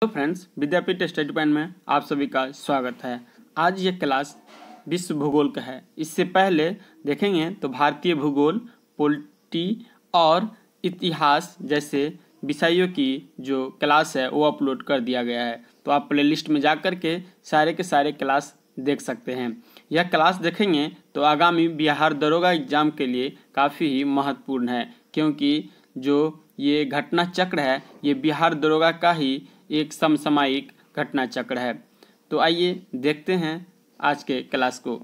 Hello friends, विद्यापीठ study point में आप सभी का स्वागत है। आज ये क्लास विश्व भूगोल का है। इससे पहले देखेंगे तो भारतीय भूगोल, पॉलिटी और इतिहास जैसे विषयों की जो क्लास है वो अपलोड कर दिया गया है, तो आप प्लेलिस्ट में जा कर के सारे क्लास देख सकते हैं। यह क्लास देखेंगे तो आगामी बिहार दरोगा एग्जाम के लिए काफ़ी ही महत्वपूर्ण है, क्योंकि जो ये घटना चक्र है ये बिहार दरोगा का ही एक समसामयिक घटना चक्र है। तो आइए देखते हैं आज के क्लास को।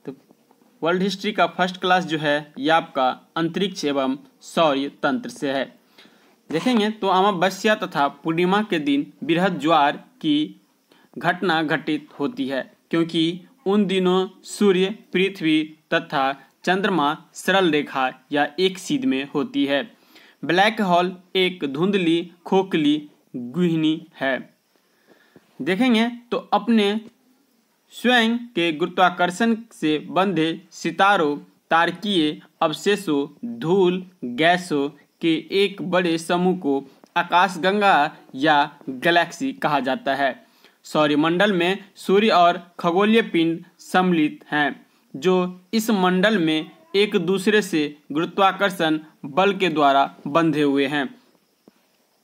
तो वर्ल्ड हिस्ट्री का फर्स्ट क्लास जो है ये आपका अंतरिक्ष एवं सौर तंत्र से है। देखेंगे तो अमावस्या तथा पूर्णिमा के दिन बृहद ज्वार की घटना घटित होती है, क्योंकि उन दिनों सूर्य, पृथ्वी तथा चंद्रमा सरल रेखा या एक सीध में होती है। ब्लैक होल एक धुंधली खोखली गुहिनी है। देखेंगे तो अपने स्वयं के गुरुत्वाकर्षण से बंधे सितारों, तारकीय अवशेषों, धूल गैसों के एक बड़े समूह को आकाशगंगा या गैलेक्सी कहा जाता है। सौरमंडल में सूर्य और खगोलीय पिंड सम्मिलित हैं, जो इस मंडल में एक दूसरे से गुरुत्वाकर्षण बल के द्वारा बंधे हुए हैं।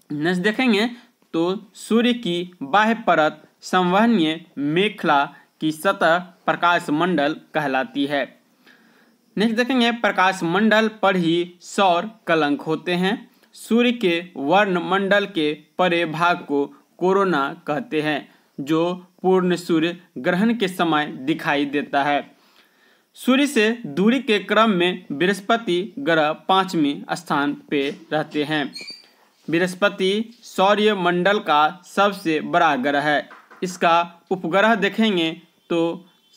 नेक्स्ट देखेंगे तो सूर्य की बाह्य परत संवहनीय मेखला की सतह प्रकाश मंडल कहलाती है। नेक्स्ट देखेंगे प्रकाश मंडल पर ही सौर कलंक होते हैं। सूर्य के वर्ण मंडल के परे भाग को कोरोना कहते हैं, जो पूर्ण सूर्य ग्रहण के समय दिखाई देता है। सूर्य से दूरी के क्रम में बृहस्पति ग्रह 5वें स्थान पे रहते हैं। बृहस्पति सौर्य मंडल का सबसे बड़ा ग्रह है। इसका उपग्रह देखेंगे तो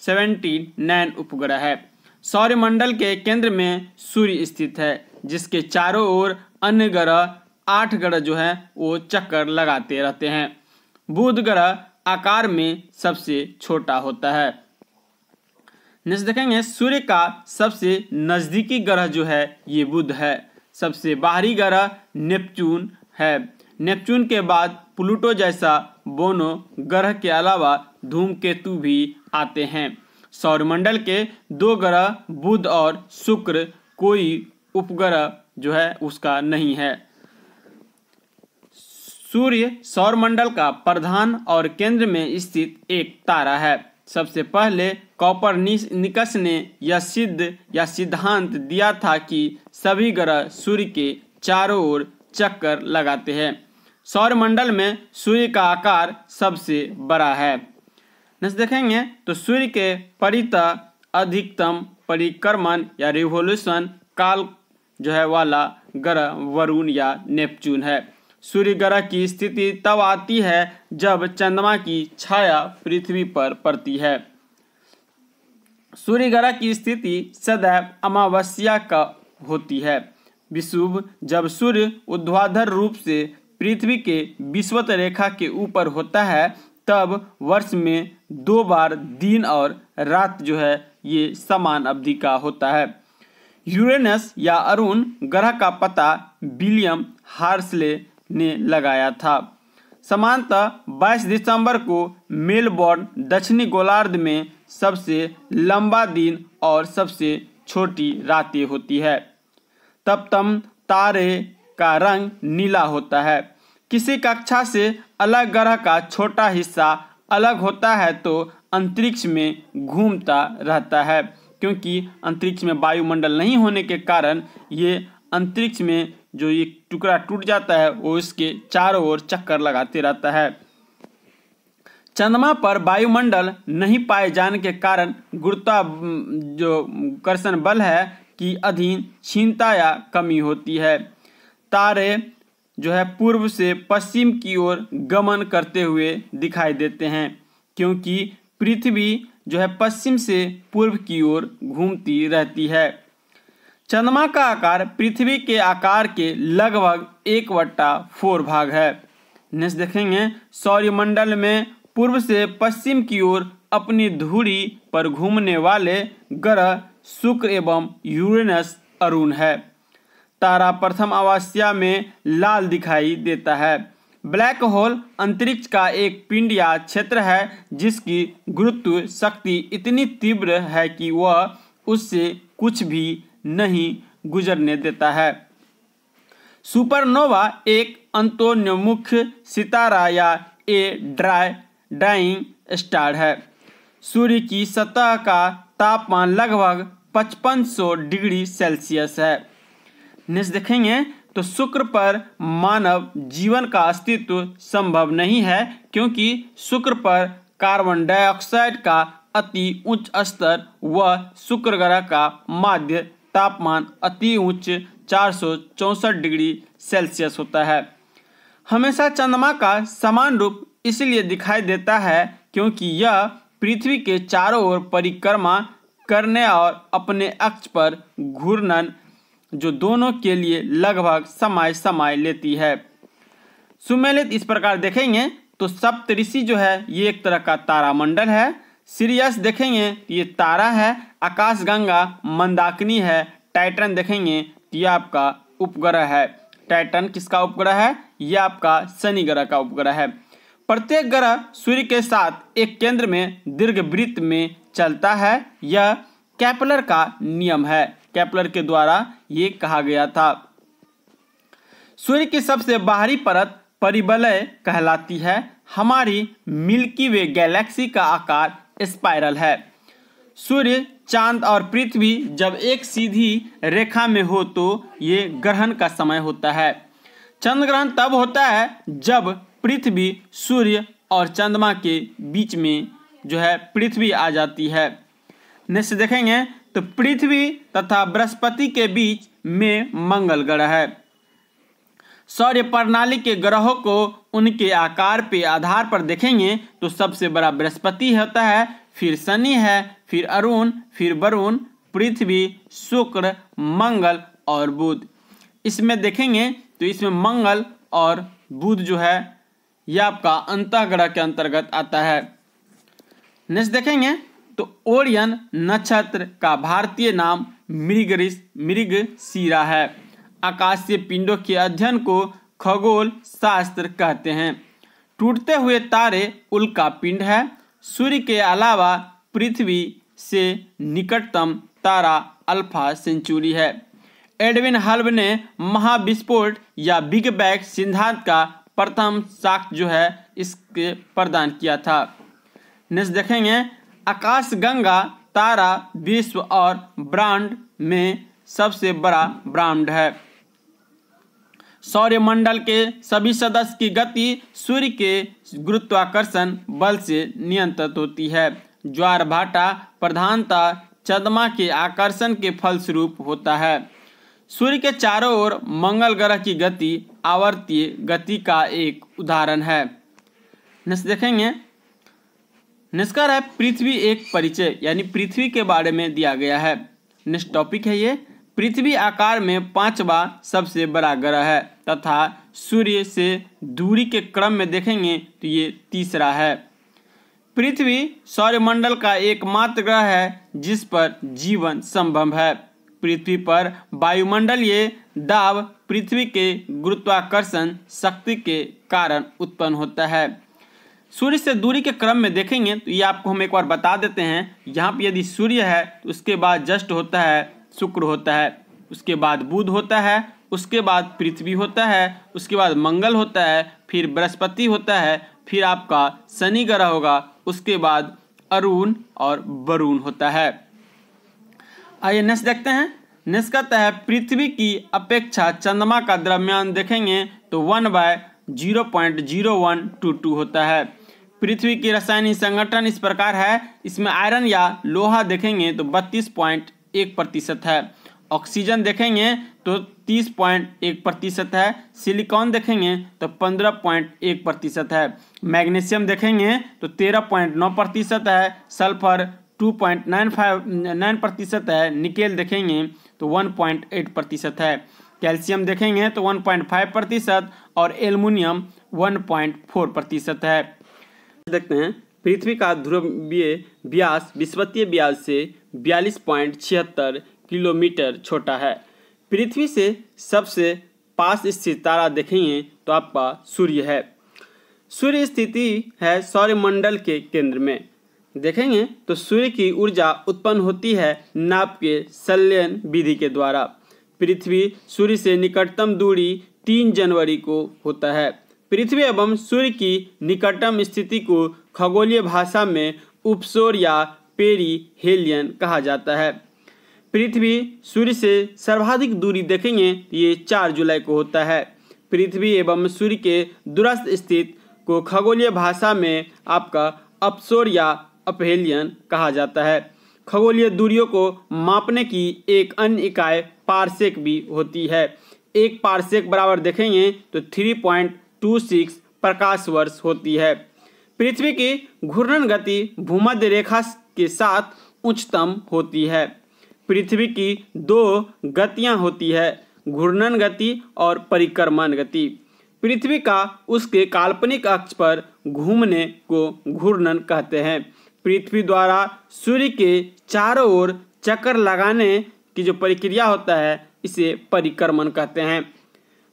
79 उपग्रह है। सौरमंडल के केंद्र में सूर्य स्थित है, जिसके चारों ओर अन्य ग्रह 8 ग्रह जो है वो चक्कर लगाते रहते हैं। बुध ग्रह आकार में सबसे छोटा होता है। नेक्स्ट देखेंगे सूर्य का सबसे नजदीकी ग्रह जो है ये बुध है। सबसे बाहरी ग्रह नेपच्यून है। नेपच्यून के बाद प्लूटो जैसा बोनो ग्रह के अलावा धूमकेतु भी आते हैं। सौरमंडल के 2 ग्रह बुध और शुक्र, कोई उपग्रह जो है उसका नहीं है। सूर्य सौरमंडल का प्रधान और केंद्र में स्थित एक तारा है। सबसे पहले कोपरनिकस ने यह सिद्धांत दिया था कि सभी ग्रह सूर्य के चारों ओर चक्कर लगाते हैं। सौरमंडल में सूर्य का आकार सबसे बड़ा है। नेक्स्ट देखेंगे तो सूर्य के परितः अधिकतम परिक्रमण या रिवोल्यूशन काल जो है वाला ग्रह वरुण या नेपच्यून है। सूर्य ग्रह की स्थिति तब आती है जब चंद्रमा की छाया पृथ्वी पर पड़ती है। सूर्य ग्रह की स्थिति सदैव अमावस्या का होती है। विषुव जब सूर्य ऊर्ध्वाधर रूप से पृथ्वी के विषुवत रेखा के ऊपर होता है, तब वर्ष में 2 बार दिन और रात जो है ये समान अवधि का होता है। यूरेनस या अरुण ग्रह का पता विलियम हार्सले ने लगाया था। समानतः 22 दिसंबर को मेलबोर्न दक्षिणी गोलार्ध में सबसे लंबा दिन और सबसे छोटी रातें होती है। तब तारे का रंग नीला होता है। किसी कक्षा से अलग ग्रह का छोटा हिस्सा अलग होता है तो अंतरिक्ष में घूमता रहता है, क्योंकि अंतरिक्ष में वायुमंडल नहीं होने के कारण ये अंतरिक्ष में जो ये टुकड़ा टूट जाता है वो इसके चारों ओर चक्कर लगाते रहता है। चंद्रमा पर वायुमंडल नहीं पाए जाने के कारण गुरुत्वाकर्षण बल है की अधीन क्षीणता या कमी होती है। तारे जो है पूर्व से पश्चिम की ओर गमन करते हुए दिखाई देते हैं, क्योंकि पृथ्वी जो है पश्चिम से पूर्व की ओर घूमती रहती है। चंद्रमा का आकार पृथ्वी के आकार के लगभग 1/4 भाग है। नेक्स्ट देखेंगे सौरमंडल में पूर्व से पश्चिम की ओर अपनी धुरी पर घूमने वाले ग्रह शुक्र एवं यूरेनस अरुण है। तारा प्रथम अमावस्या में लाल दिखाई देता है। ब्लैक होल अंतरिक्ष का एक पिंड या क्षेत्र है जिसकी गुरुत्व शक्ति इतनी तीव्र है कि वह उससे कुछ भी नहीं गुजरने देता है। सुपरनोवा एक अंतोन्मुख सितारा या डाइंग स्टार है। सूर्य की सतह का तापमान लगभग 5500 डिग्री सेल्सियस है। नेक्स्ट देखेंगे तो शुक्र पर मानव जीवन का अस्तित्व संभव नहीं है क्योंककि शुक्र पर कार्बन डाइऑक्साइड का अति उच्च स्तर व शुक्र ग्रह का माध्य तापमान अति उच्च 464 डिग्री सेल्सियस होता है। हमेशा चंद्रमा का समान रूप इसलिए दिखाई देता है क्योंकि यह पृथ्वी के चारों ओर परिक्रमा करने और अपने अक्ष पर घूर्णन जो दोनों के लिए लगभग समय लेती है। सुमेलित इस प्रकार देखेंगे तो सप्तऋषि जो है ये एक तरह का तारामंडल है। सिरियस देखेंगे तो ये तारा है। आकाशगंगा मंदाकिनी है। टाइटन देखेंगे तो ये आपका उपग्रह है। टाइटन किसका उपग्रह है? ये आपका शनि ग्रह का उपग्रह है। प्रत्येक ग्रह सूर्य के साथ एक केंद्र में दीर्घवृत्त में चलता है। यह केपलर का नियम है। केपलर के द्वारा ये कहा गया था। सूर्य की सबसे बाहरी परत परिवलय कहलाती है। हमारी मिल्की वे गैलेक्सी का आकार स्पाइरल है। सूर्य, चांद और पृथ्वी जब एक सीधी रेखा में हो तो ये ग्रहण का समय होता है। चंद्र ग्रहण तब होता है जब पृथ्वी, सूर्य और चंद्रमा के बीच में जो है पृथ्वी आ जाती है। नेक्स्ट देखेंगे तो पृथ्वी तथा बृहस्पति के बीच में मंगल ग्रह है। सौर प्रणाली के ग्रहों को उनके आकार पे आधार पर देखेंगे तो सबसे बड़ा बृहस्पति होता है, फिर शनि है, फिर अरुण, फिर वरुण, पृथ्वी, शुक्र, मंगल और बुध। इसमें देखेंगे तो इसमें मंगल और बुध जो है यह आपका अंतःग्रह के अंतर्गत आता है। नेक्स्ट देखेंगे तो ओरियन नक्षत्र का भारतीय नाम मृगशिरा है। आकाशीय पिंडों के अध्ययन को खगोल शास्त्र कहते हैं। टूटते हुए तारे उल्का पिंड है। सूर्य के अलावा पृथ्वी से निकटतम तारा अल्फा सेंचुरी है। एडविन हल्ब ने महाविस्फोट या बिग बैंग सिद्धांत का प्रथम साक्ष्य जो है इसके प्रदान किया था। नेक्स्ट देखेंगे आकाशगंगा तारा विश्व और ब्रह्मांड में सबसे बड़ा ब्रह्मांड है। सौरमंडल के सभी सदस्य की गति सूर्य के गुरुत्वाकर्षण बल से नियंत्रित होती है। ज्वार भाटा प्रधानतः चंद्रमा के आकर्षण के फलस्वरूप होता है। सूर्य के चारों ओर मंगल ग्रह की गति आवर्तीय गति का एक उदाहरण है। नेक्स्ट देखेंगे निष्कर्ष है पृथ्वी एक परिचय, यानी पृथ्वी के बारे में दिया गया है। नेक्स्ट टॉपिक है ये पृथ्वी आकार में 5वां सबसे बड़ा ग्रह है तथा सूर्य से दूरी के क्रम में देखेंगे तो ये तीसरा है। पृथ्वी सौरमंडल का एकमात्र ग्रह है जिस पर जीवन संभव है। पृथ्वी पर वायुमंडलीय दाब पृथ्वी के गुरुत्वाकर्षण शक्ति के कारण उत्पन्न होता है। सूर्य से दूरी के क्रम में देखेंगे तो ये आपको हम एक बार बता देते हैं। यहाँ पे यदि सूर्य है तो उसके बाद जस्ट होता है शुक्र होता है, उसके बाद बुध होता है, उसके बाद पृथ्वी होता है, उसके बाद मंगल होता है, फिर बृहस्पति होता है, फिर आपका शनि ग्रह होगा, उसके बाद अरुण और वरुण होता है। आइए नेक्स्ट देखते हैं। नेक्स्ट कहता है पृथ्वी की अपेक्षा चंद्रमा का द्रव्यमान देखेंगे तो 1/0.0122 होता है। पृथ्वी की रासायनिक संगठन इस प्रकार है। इसमें आयरन या लोहा देखेंगे तो 32.1% है। ऑक्सीजन देखेंगे तो 30.1% है। सिलिकॉन देखेंगे तो 15.1% है। मैग्नीशियम देखेंगे तो 13.9% है। सल्फर 2.9% है। निकेल देखेंगे तो 1.8% है। कैल्शियम देखेंगे तो 1.5% और एल्युमिनियम 1.4% है। देखते हैं पृथ्वी का ध्रुवीय व्यास विषुवतीय व्यास से 42.76 किलोमीटर छोटा है। पृथ्वी से सबसे पास स्थित तारा देखेंगे तो आपका सूर्य है। सूर्य स्थिति है सौरमंडल के केंद्र में। देखेंगे तो सूर्य की ऊर्जा उत्पन्न होती है नाभ के संलयन विधि के द्वारा। पृथ्वी सूर्य से निकटतम दूरी 3 जनवरी को होता है। पृथ्वी एवं सूर्य की निकटतम स्थिति को खगोलीय भाषा में उपसौर या पेरीहेलियन कहा जाता है। पृथ्वी सूर्य से सर्वाधिक दूरी देखेंगे ये 4 जुलाई को होता है। पृथ्वी एवं सूर्य के दूरस्थ स्थित को खगोलीय भाषा में आपका अपसौर या अपहेलियन कहा जाता है। खगोलीय दूरियों को मापने की एक अन्य इकाई पारसेक भी होती है। एक पारसेक बराबर देखेंगे तो 3.26 प्रकाश वर्ष होती है। पृथ्वी की घूर्णन गति भूमध्य रेखा के साथ उच्चतम होती है। पृथ्वी की 2 गतियां होती है, घूर्णन गति और परिक्रमण गति। पृथ्वी का उसके काल्पनिक अक्ष पर घूमने को घूर्णन कहते हैं। पृथ्वी द्वारा सूर्य के चारों ओर चक्कर लगाने की जो प्रक्रिया होता है इसे परिक्रमण कहते हैं।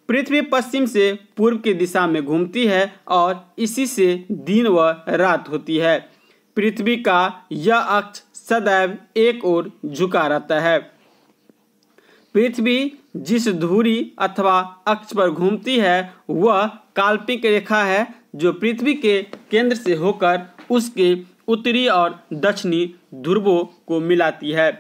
पृथ्वी पश्चिम से पूर्व की दिशा में घूमती है और इसी से दिन व रात होती है। पृथ्वी का यह अक्ष सदैव एक ओर झुका रहता है। पृथ्वी जिस धुरी अथवा अक्ष पर घूमती है वह काल्पनिक रेखा है जो पृथ्वी के केंद्र से होकर उसके उत्तरी और दक्षिणी ध्रुवों को मिलाती है।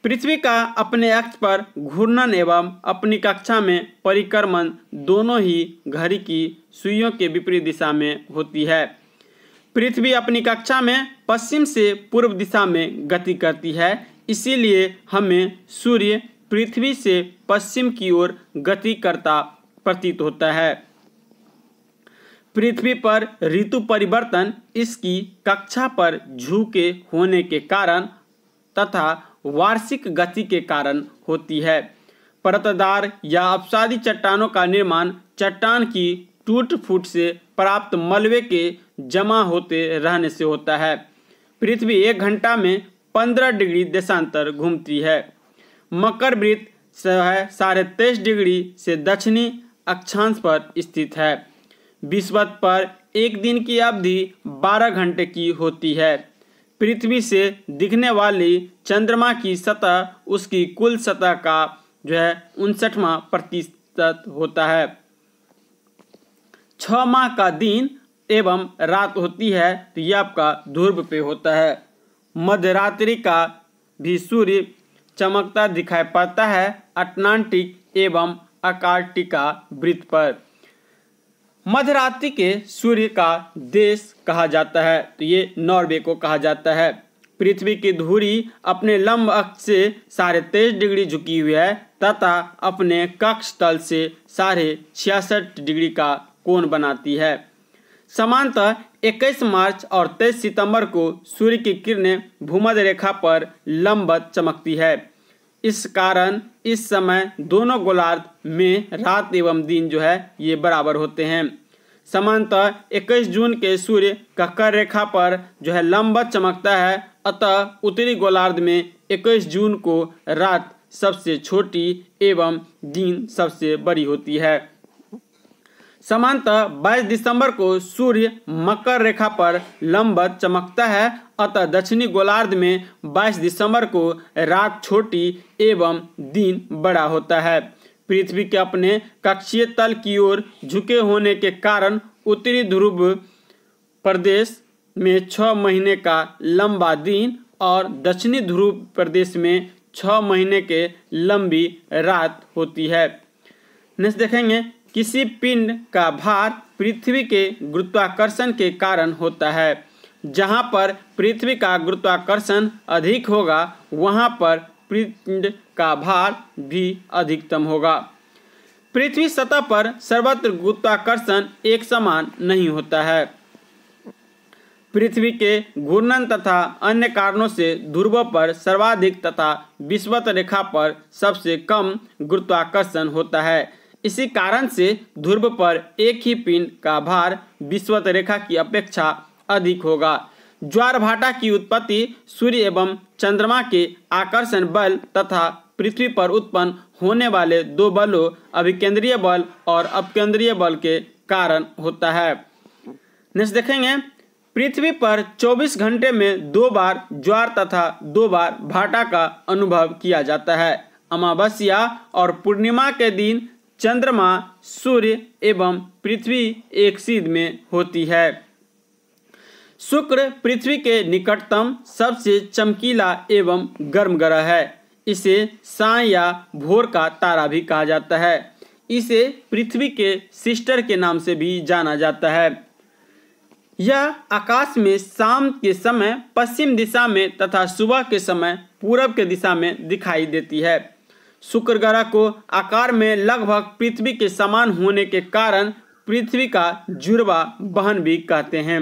पृथ्वी का अपने अक्ष पर घूर्णन एवं अपनी कक्षा में परिक्रमण दोनों ही घड़ी की सुइयों के विपरीत दिशा में होती है। पृथ्वी अपनी कक्षा में पश्चिम से पूर्व दिशा में गति करती है, इसीलिए हमें सूर्य पृथ्वी से पश्चिम की ओर गति करता प्रतीत होता है। पृथ्वी पर ऋतु परिवर्तन इसकी कक्षा पर झुके होने के कारण तथा वार्षिक गति के कारण होती है। परतदार या अपसादी चट्टानों का निर्माण चट्टान की टूट फूट से प्राप्त मलबे के जमा होते रहने से होता है। पृथ्वी 1 घंटा में 15 डिग्री देशांतर घूमती है। मकर वृत्त 23.5 डिग्री से दक्षिणी अक्षांश पर स्थित है। विषुवत पर एक दिन की अवधि 12 घंटे की होती है। पृथ्वी से दिखने वाली चंद्रमा की सतह उसकी कुल सतह का 59% होता है। 6 माह का दिन एवं रात होती है तो यह आपका ध्रुव पे होता है। मध्यरात्रि का भी सूर्य चमकता दिखाई पड़ता है अटलांटिक एवं अंटार्कटिका वृत्त पर। मध्यरात्रि के सूर्य का देश कहा जाता है तो ये नॉर्वे को कहा जाता है। पृथ्वी की धुरी अपने लंब अक्ष से 23.5 डिग्री झुकी हुई है तथा अपने कक्ष तल से 66.5 डिग्री का कोण बनाती है। समांतर 21 मार्च और 23 सितंबर को सूर्य की किरणें भूमध्य रेखा पर लंबवत चमकती है। इस कारण इस समय दोनों गोलार्ध में रात एवं दिन ये बराबर होते हैं। समांतर 21 जून के सूर्य कर्क रेखा पर लंबवत चमकता है, अतः उत्तरी गोलार्ध में 21 जून को रात सबसे छोटी एवं दिन सबसे बड़ी होती है। समांतर 22 दिसंबर को सूर्य मकर रेखा पर लंबवत चमकता है, अतः दक्षिणी गोलार्ध में 22 दिसंबर को रात छोटी एवं दिन बड़ा होता है। पृथ्वी के अपने कक्षीय तल की ओर झुके होने के कारण उत्तरी ध्रुव प्रदेश में 6 महीने का लंबा दिन और दक्षिणी ध्रुव प्रदेश में 6 महीने के लंबी रात होती है। नेक्स्ट देखेंगे, किसी पिंड का भार पृथ्वी के गुरुत्वाकर्षण के कारण होता है। जहाँ पर पृथ्वी का गुरुत्वाकर्षण अधिक होगा वहाँ पर पिंड का भार भी अधिकतम होगा। पृथ्वी सतह पर सर्वत्र गुरुत्वाकर्षण एक समान नहीं होता है। पृथ्वी के घूर्णन तथा अन्य कारणों से ध्रुवों पर सर्वाधिक तथा विषुवत रेखा पर सबसे कम गुरुत्वाकर्षण होता है। इसी कारण से ध्रुव पर एक ही पिंड का भार विषुवत रेखा की अपेक्षा अधिक होगा। ज्वार भाटा की उत्पत्ति सूर्य एवं चंद्रमा के आकर्षण बल तथा पृथ्वी पर उत्पन्न होने वाले 2 बलों अभिकेंद्रीय बल और अपकेंद्रीय बल के कारण होता है। नेक्स्ट देखेंगे, पृथ्वी पर 24 घंटे में 2 बार ज्वार तथा 2 बार भाटा का अनुभव किया जाता है। अमावस्या और पूर्णिमा के दिन चंद्रमा, सूर्य एवं पृथ्वी एक सीध में होती है। शुक्र पृथ्वी के निकटतम सबसे चमकीला एवं गर्म ग्रह है। इसे साय या भोर का तारा भी कहा जाता है। इसे पृथ्वी के सिस्टर के नाम से भी जाना जाता है। यह आकाश में शाम के समय पश्चिम दिशा में तथा सुबह के समय पूरब के दिशा में दिखाई देती है। शुक्र ग्रह को आकार में लगभग पृथ्वी के समान होने के कारण पृथ्वी का जुड़वा बहन भी कहते हैं।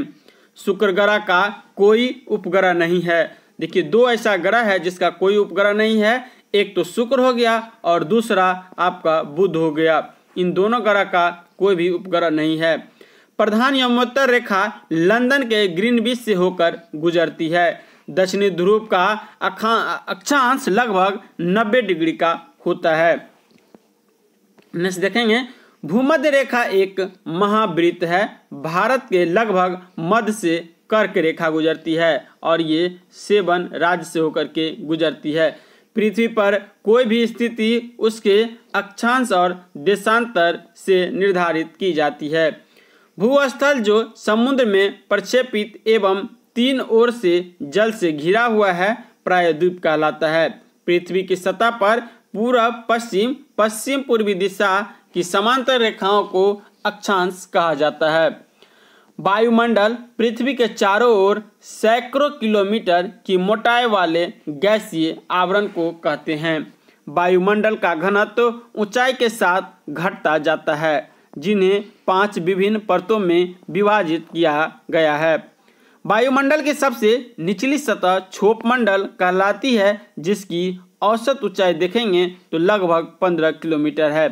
शुक्र ग्रह का कोई उपग्रह नहीं है। देखिए, 2 ऐसा ग्रह है जिसका कोई उपग्रह नहीं है। एक तो शुक्र हो गया और दूसरा आपका बुध हो गया। इन दोनों ग्रह का कोई भी उपग्रह नहीं है। प्रधान यमोत्तर रेखा लंदन के ग्रीनविच से होकर गुजरती है। दक्षिणी ध्रुव का अक्षांश लगभग 90 डिग्री का होता है। नेक्स्ट देखेंगे, भूमध्य रेखा एक महावृत्त है। भारत के लगभग मध्य से कर्क रेखा गुजरती है और ये 7 राज्य से होकर के गुजरती है। पृथ्वी पर कोई भी स्थिति उसके अक्षांश और देशांतर से निर्धारित की जाती है। भूस्थल जो समुद्र में प्रक्षेपित एवं 3 ओर से जल से घिरा हुआ है प्रायद्वीप कहलाता है। पृथ्वी की सतह पर पूरब, पश्चिम, पश्चिम पूर्वी दिशा की समांतर रेखाओं को अक्षांश कहा जाता है। वायुमंडल पृथ्वी के चारों ओर सैकड़ों किलोमीटर की मोटाई वाले गैसीय आवरण को कहते हैं। वायुमंडल का घनत्व ऊंचाई के साथ घटता जाता है, जिन्हें 5 विभिन्न परतों में विभाजित किया गया है। वायुमंडल की सबसे निचली सतह क्षोभमंडल कहलाती है, जिसकी औसत ऊंचाई देखेंगे तो लगभग 15 किलोमीटर है।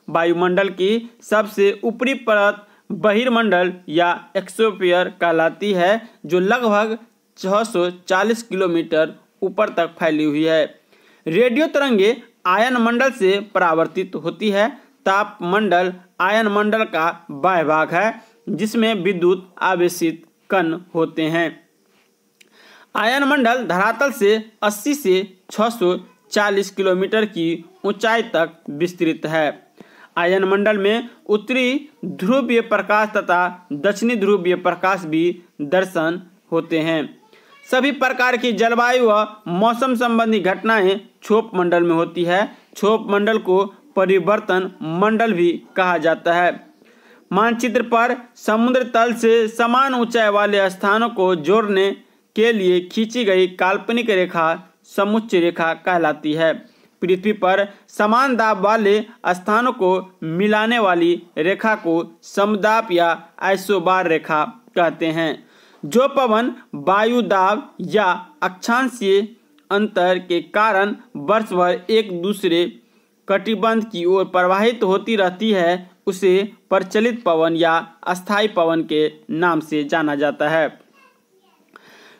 वायुमंडल की सबसे ऊपरी परत बहिर्मंडल या एक्सोस्फीयर कहलाती है, जो लगभग 640 किलोमीटर ऊपर तक फैली हुई है। रेडियो तरंगे आयन मंडल से परावर्तित होती है। तापमंडल आयन मंडल का बाह्य भाग है, जिसमें विद्युत आवेशित कण होते हैं। आयन मंडल धरातल से 80 से 640 किलोमीटर की ऊंचाई तक विस्तृत है। आयन मंडल में उत्तरी ध्रुवीय प्रकाश तथा दक्षिणी ध्रुवीय प्रकाश भी दर्शन होते हैं। सभी प्रकार की जलवायु व मौसम संबंधी घटनाएं क्षोभ मंडल में होती है। क्षोभ मंडल को परिवर्तन मंडल भी कहा जाता है। मानचित्र पर समुद्र तल से समान ऊंचाई वाले स्थानों को जोड़ने के लिए खींची गई काल्पनिक रेखा समुच्चय रेखा कहलाती है। पृथ्वी पर समान दाब वाले स्थानों को मिलाने वाली रेखा को समदाब या आइसोबार रेखा कहते हैं। जो पवन वायु दाब या अक्षांशीय अंतर के कारण वर्ष भर एक दूसरे कटिबंध की ओर प्रवाहित होती रहती है, उसे प्रचलित पवन या अस्थायी पवन के नाम से जाना जाता है।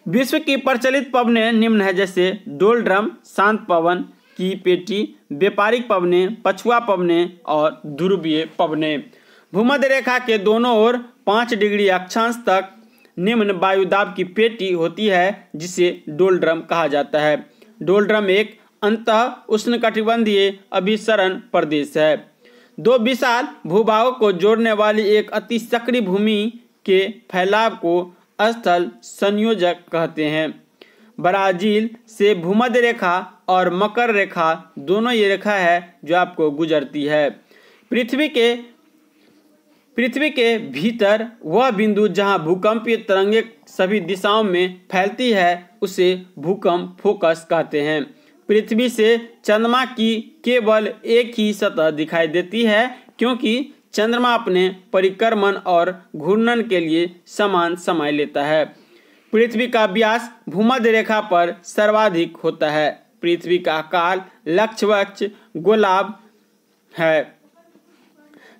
विश्व की प्रचलित पवनें निम्न है, जैसे डोलड्रम, शांत पवन की पेटी, व्यापारिक पवनें, पछुआ पवनें और ध्रुवीय पवनें। भूमध्य रेखा के दोनों ओर 5 डिग्री अक्षांश तक निम्न वायुदाब की पेटी होती है, जिसे डोलड्रम कहा जाता है। डोलड्रम एक अंतः उष्णकटिबंधीय अभिसरण प्रदेश है। 2 विशाल भूभागों को जोड़ने वाली एक अति सक्रिय भूमि के फैलाव को स्थल संयोजक कहते हैं। ब्राजील से भूमध्य रेखा और मकर रेखा दोनों ये रेखा है जो आपको गुजरती है। पृथ्वी के भीतर वह बिंदु जहां भूकंपीय तरंगें सभी दिशाओं में फैलती है उसे भूकंप फोकस कहते हैं। पृथ्वी से चंद्रमा की केवल एक ही सतह दिखाई देती है, क्योंकि चंद्रमा अपने परिक्रमण और घूर्णन के लिए समान समय लेता है। पृथ्वी का व्यास भूमध्य रेखा पर सर्वाधिक होता है। पृथ्वी का आकार लक्षवक्ष गोलाभ है।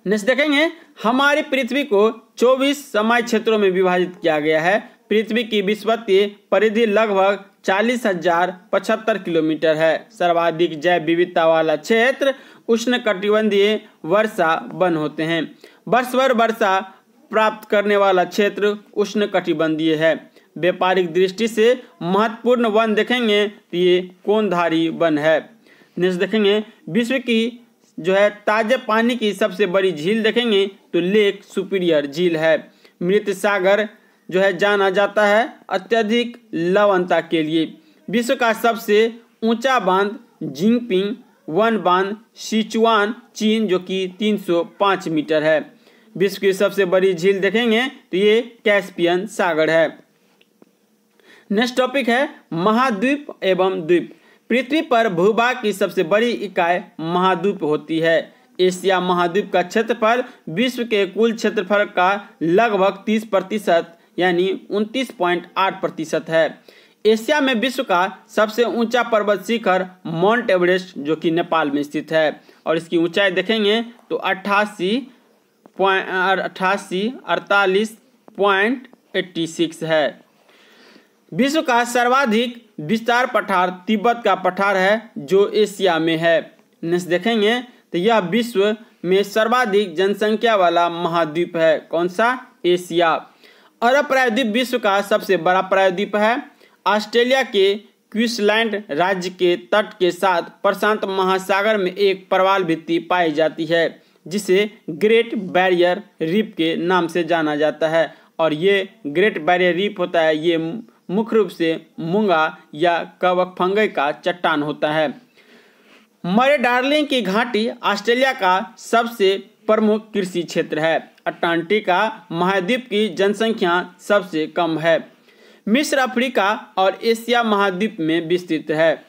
नेक्स्ट देखेंगे, हमारी पृथ्वी को 24 समय क्षेत्रों में विभाजित किया गया है। पृथ्वी की विषुवतीय परिधि लगभग 40,075 किलोमीटर है। सर्वाधिक जैव विविधता वाला क्षेत्र उष्णकटिबंधीय वर्षा वन होते हैं। वर्ष भर वर्षा प्राप्त करने वाला क्षेत्र उष्णकटिबंधीय है। व्यापारिक दृष्टि से महत्वपूर्ण वन देखेंगे तो ये कोनधारी वन है। नेक्स्ट देखेंगे विश्व की जो है ताजे पानी की सबसे बड़ी झील देखेंगे तो लेक सुपीरियर झील है। मृत सागर जो है जाना जाता है अत्यधिक लवणता के लिए। विश्व का सबसे ऊंचा बांध जिंगपिंग वन बांध सिचुआन चीन जो कि 305 मीटर है। विश्व की सबसे बड़ी झील देखेंगे तो ये कैस्पियन सागर है। नेक्स्ट टॉपिक है महाद्वीप एवं द्वीप। पृथ्वी पर भूभाग की सबसे बड़ी इकाई महाद्वीप होती है। एशिया महाद्वीप का क्षेत्रफल विश्व के कुल क्षेत्रफल का लगभग 30% यानी 29.8% है। एशिया में विश्व का सबसे ऊंचा पर्वत शिखर माउंट एवरेस्ट जो कि नेपाल में स्थित है और इसकी ऊंचाई देखेंगे तो 48.86 है। विश्व का सर्वाधिक विस्तार पठार तिब्बत का पठार है जो एशिया में है। नेक्स्ट देखेंगे तो यह विश्व में सर्वाधिक जनसंख्या वाला महाद्वीप है। कौन सा? एशिया। अरब प्रायद्वीप विश्व का सबसे बड़ा प्रायद्वीप है। ऑस्ट्रेलिया के क्वींसलैंड राज्य के तट के साथ प्रशांत महासागर में एक प्रवाल भित्ति पाई जाती है जिसे ग्रेट बैरियर रीफ के नाम से जाना जाता है। और ये ग्रेट बैरियर रीफ होता है, ये मुख्य रूप से मूंगा या कवक फंगई का चट्टान होता है। मरे डार्लिंग की घाटी ऑस्ट्रेलिया का सबसे प्रमुख कृषि क्षेत्र है। अंटार्कटिका महाद्वीप की जनसंख्या सबसे कम है। मिस्र अफ्रीका और एशिया महाद्वीप में विस्तृत है।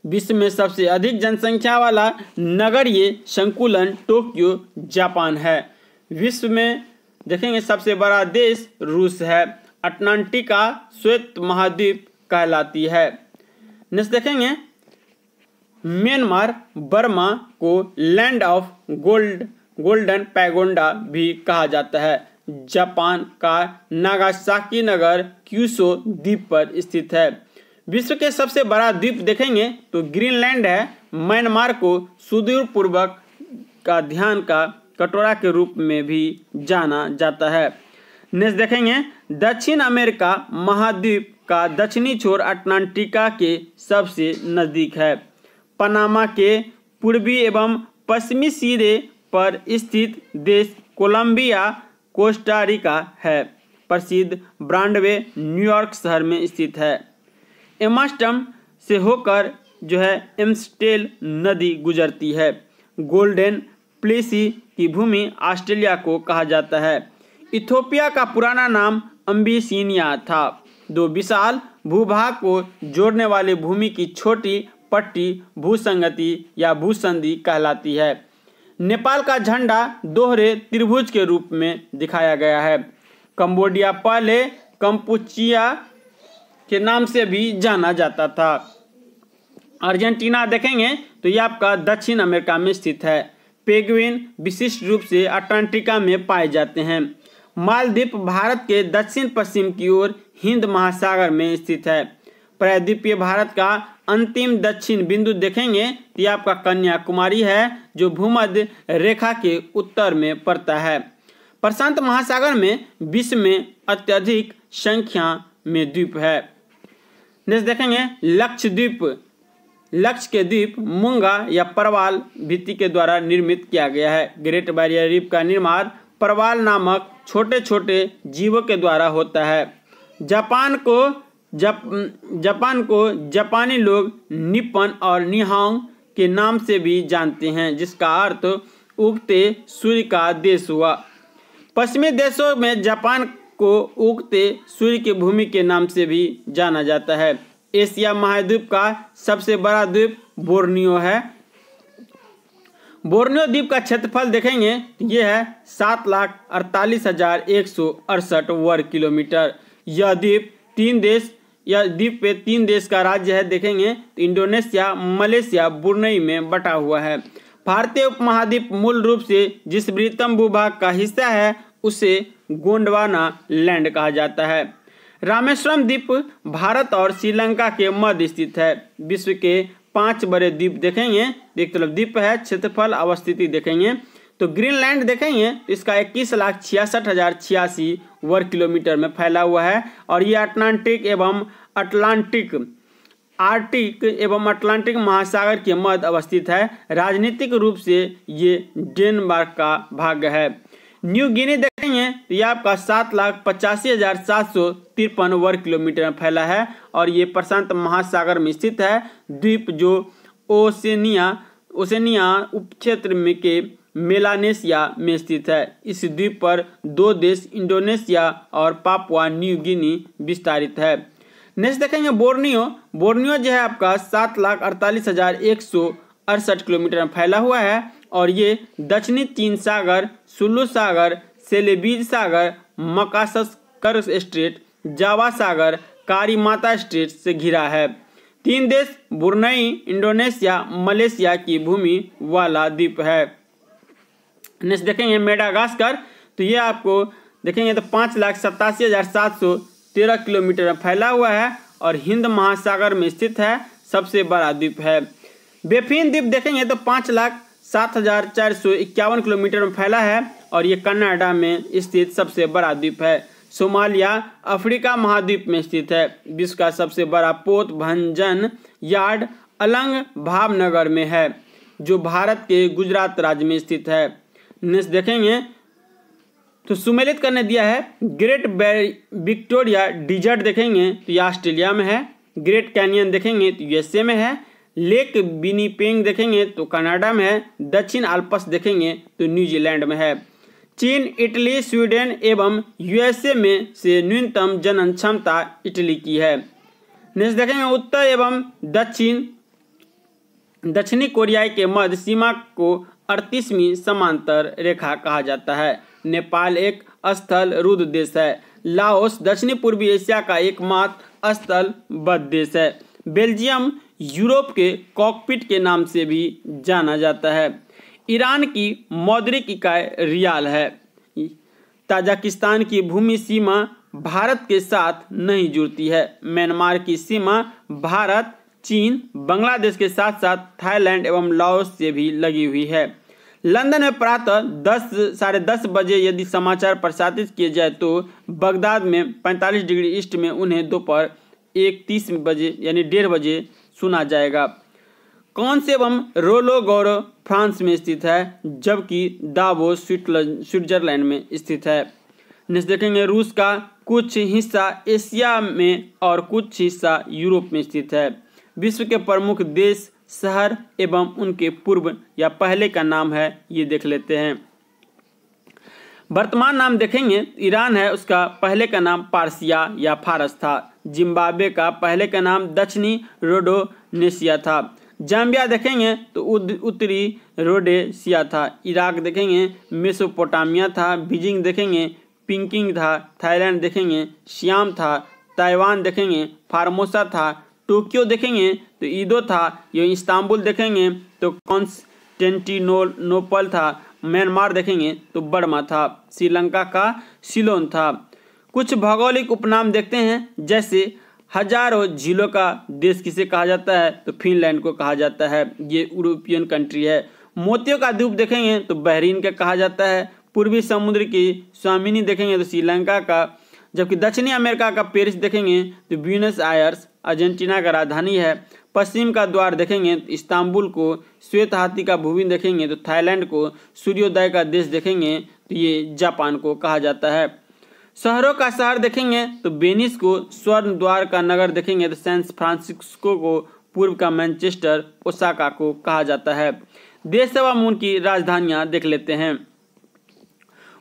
विश्व में सबसे अधिक जनसंख्या वाला नगरीय संकुलन टोक्यो जापान है। विश्व में देखेंगे सबसे बड़ा देश रूस है। अंटार्कटिका श्वेत महाद्वीप कहलाती है। नेक्स्ट देखेंगे म्यांमार बर्मा को लैंड ऑफ गोल्डन पैगोंडा भी कहा जाता है। जापान का नागासाकी नगर क्यूशो द्वीप पर स्थित है। विश्व के सबसे बड़ा द्वीप देखेंगे तो ग्रीनलैंड है। म्यांमार को सुदूर पूर्वक का ध्यान का कटोरा के रूप में भी जाना जाता है। नेक्स्ट देखेंगे दक्षिण अमेरिका महाद्वीप का दक्षिणी छोर अंटार्कटिका के सबसे नजदीक है। पनामा के पूर्वी एवं पश्चिमी सिरे पर स्थित देश कोलंबिया कोस्टारिका है। प्रसिद्ध ब्रॉडवे न्यूयॉर्क शहर में स्थित है। एम्स्टर्डम से होकर जो है एम्स्टेल नदी गुजरती है। गोल्डन प्लेसी की भूमि ऑस्ट्रेलिया को कहा जाता है। इथियोपिया का पुराना नाम अम्बिसिनिया था। दो विशाल भूभाग को जोड़ने वाली भूमि की छोटी पट्टी भूसंगति या भूसंधि कहलाती है। नेपाल का झंडा दोहरे त्रिभुज के रूप में दिखाया गया है। कंबोडिया पहले कंपुचिया के नाम से भी जाना जाता था। अर्जेंटीना देखेंगे तो यह आपका दक्षिण अमेरिका में स्थित है। पेंगुइन विशिष्ट रूप से अंटार्कटिका में पाए जाते हैं। मालदीव भारत के दक्षिण पश्चिम की ओर हिंद महासागर में स्थित है। प्रायद्वीपीय भारत का अंतिम दक्षिण बिंदु देखेंगे तो यह आपका कन्याकुमारी है जो भूमध्य रेखा के उत्तर में पड़ता है। प्रशांत महासागर में विश्व में अत्यधिक संख्या में द्वीप है। नेक्स्ट देखेंगे लक्षद्वीप। लक्ष के द्वीप मूंगा या परवाल भित्ति के द्वारा निर्मित किया गया है। ग्रेट बैरियर रीफ का निर्माण परवाल नामक छोटे छोटे जीवों के द्वारा होता है। जापान को जापानी लोग निप्पन और निहांग के नाम से भी जानते हैं जिसका अर्थ उगते सूर्य का देश हुआ। पश्चिमी देशों में जापान को उगते सूर्य की भूमि के नाम से भी जाना जाता है। एशिया महाद्वीप का सबसे बड़ा द्वीप बोर्नियो है। बोर्नियो द्वीप का क्षेत्रफल देखेंगे ये है 7,48,168 वर्ग किलोमीटर। यह द्वीप पे 3 देश का राज्य है। देखेंगे तो इंडोनेशिया, मलेशिया, ब्रुनई में बटा हुआ है। भारतीय उपमहाद्वीप मूल रूप से जिस वृहत्तम भूभाग का हिस्सा है उसे गोंडवाना लैंड कहा जाता है। रामेश्वरम द्वीप भारत और श्रीलंका के मध्य स्थित है। विश्व के 5 बड़े द्वीप देखेंगे, एक तरफ द्वीप है, क्षेत्रफल अवस्थिति देखेंगे तो ग्रीनलैंड देखेंगे तो इसका 21,66,086 वर्ग किलोमीटर में फैला हुआ है और ये आर्कटिक एवं अटलांटिक महासागर के मध्य अवस्थित है। राजनीतिक रूप से ये डेनमार्क का भाग है। न्यू गिनी देखेंगे तो ये आपका 7,85,753 वर्ग किलोमीटर में फैला है और ये प्रशांत महासागर में स्थित है। द्वीप जो ओसेनिया उपक्षेत्र में के मेलानेशिया में स्थित है। इस द्वीप पर 2 देश इंडोनेशिया और पापुआ न्यू गिनी विस्तारित है। नेक्स्ट देखेंगे बोर्नियो जो है आपका 7,48,168 किलोमीटर में फैला हुआ है और ये दक्षिणी चीन सागर, सुलू सागर, सेलेबीज सागर, मकासकर स्ट्रेट, जावा सागर, कारीमाता स्ट्रेट से घिरा है। 3 देश ब्रुनई, इंडोनेशिया, मलेशिया की भूमि वाला द्वीप है। नेक्स्ट देखेंगे मेडागास्कर, तो ये आपको देखेंगे तो 5,87,713 किलोमीटर में फैला हुआ है और हिंद महासागर में स्थित है। सबसे बड़ा द्वीप है। बेफिन द्वीप देखेंगे तो 5,07,451 किलोमीटर में फैला है और ये कनाडा में स्थित सबसे बड़ा द्वीप है। सोमालिया अफ्रीका महाद्वीप में स्थित है। विश्व का सबसे बड़ा पोत भंजन यार्ड अलंग भावनगर में है, जो भारत के गुजरात राज्य में स्थित है। नेक्स्ट देखेंगे तो सुमेलित करने दिया है। ग्रेट विक्टोरिया डिजर्ट देखेंगे तो ये ऑस्ट्रेलिया में है। ग्रेट कैनियन देखेंगे तो यूएसए में है। लेक विनिपेग देखेंगे तो कनाडा में है। दक्षिण अल्प्स देखेंगे तो न्यूजीलैंड में है। चीन, इटली, स्वीडन एवं यूएसए में से न्यूनतम जनन क्षमता इटली की है। नेक्स्ट देखेंगे उत्तर एवं दक्षिणी कोरिया के मध्य सीमा को 38वीं समांतर रेखा कहा जाता है। नेपाल एक स्थल रुद्ध देश है। लाओस दक्षिणी पूर्वी एशिया का एकमात्र स्थलबद्ध देश है। बेल्जियम यूरोप के कॉकपिट के नाम से भी जाना जाता है। ईरान की मौद्रिक इकाई रियाल है। ताजिकिस्तान की भूमि सीमा भारत के साथ नहीं जुड़ती है। म्यांमार की सीमा भारत, चीन, बांग्लादेश के साथ साथ थाईलैंड एवं लाओस से भी लगी हुई है। लंदन में प्रातः 10-10:30 बजे यदि समाचार प्रसारित किए जाए तो बगदाद में 45 डिग्री ईस्ट में उन्हें दोपहर 1:30 बजे यानी 1:30 बजे सुना जाएगा। कौन से एवं रोलोगोरो फ्रांस में स्थित है, जबकि दावोस स्विट्जरलैंड में स्थित है। नेक्स्ट देखेंगे रूस का कुछ हिस्सा एशिया में और कुछ हिस्सा यूरोप में स्थित है। विश्व के प्रमुख देश, शहर एवं उनके पूर्व या पहले का नाम है, ये देख लेते हैं। वर्तमान नाम देखेंगे ईरान है, उसका पहले का नाम पार्सिया या फारस था। जिम्बाब्वे का पहले का नाम दक्षिणी रोडोनेशिया था। जाम्बिया देखेंगे तो उत्तरी रोडेशिया था। इराक देखेंगे मेसोपोटामिया था। बीजिंग देखेंगे पिकिंग था। थाईलैंड देखेंगे सियाम था। ताइवान देखेंगे फार्मोसा था। टोक्यो देखेंगे तो ईदो था। ये इस्तांबुल देखेंगे तो कॉन्स्टेंटिनोपल था। म्यांमार देखेंगे तो बर्मा था। श्रीलंका का सिलोन था। कुछ भौगोलिक उपनाम देखते हैं, जैसे हजारों झीलों का देश किसे कहा जाता है, तो फिनलैंड को कहा जाता है। ये यूरोपियन कंट्री है। मोतियों का द्वीप देखेंगे तो बहरीन का कहा जाता है। पूर्वी समुद्र की स्वामिनी देखेंगे तो श्रीलंका का। जबकि दक्षिणी अमेरिका का पेरिस देखेंगे तो ब्यूनस आयर्स अर्जेंटीना का राजधानी है। पश्चिम का द्वार देखेंगे तो इस्तांबुल को। श्वेत हाथी का भूमि देखेंगे तो थाईलैंड को। सूर्योदय का देश देखेंगे तो ये जापान को कहा जाता है। शहरों का शहर देखेंगे तो वेनिस को। स्वर्ण द्वार का नगर देखेंगे तो सैन फ्रांसिस्को को। पूर्व का मैनचेस्टर ओसाका को कहा जाता है। देश एवं उनकी राजधानियां देख लेते हैं।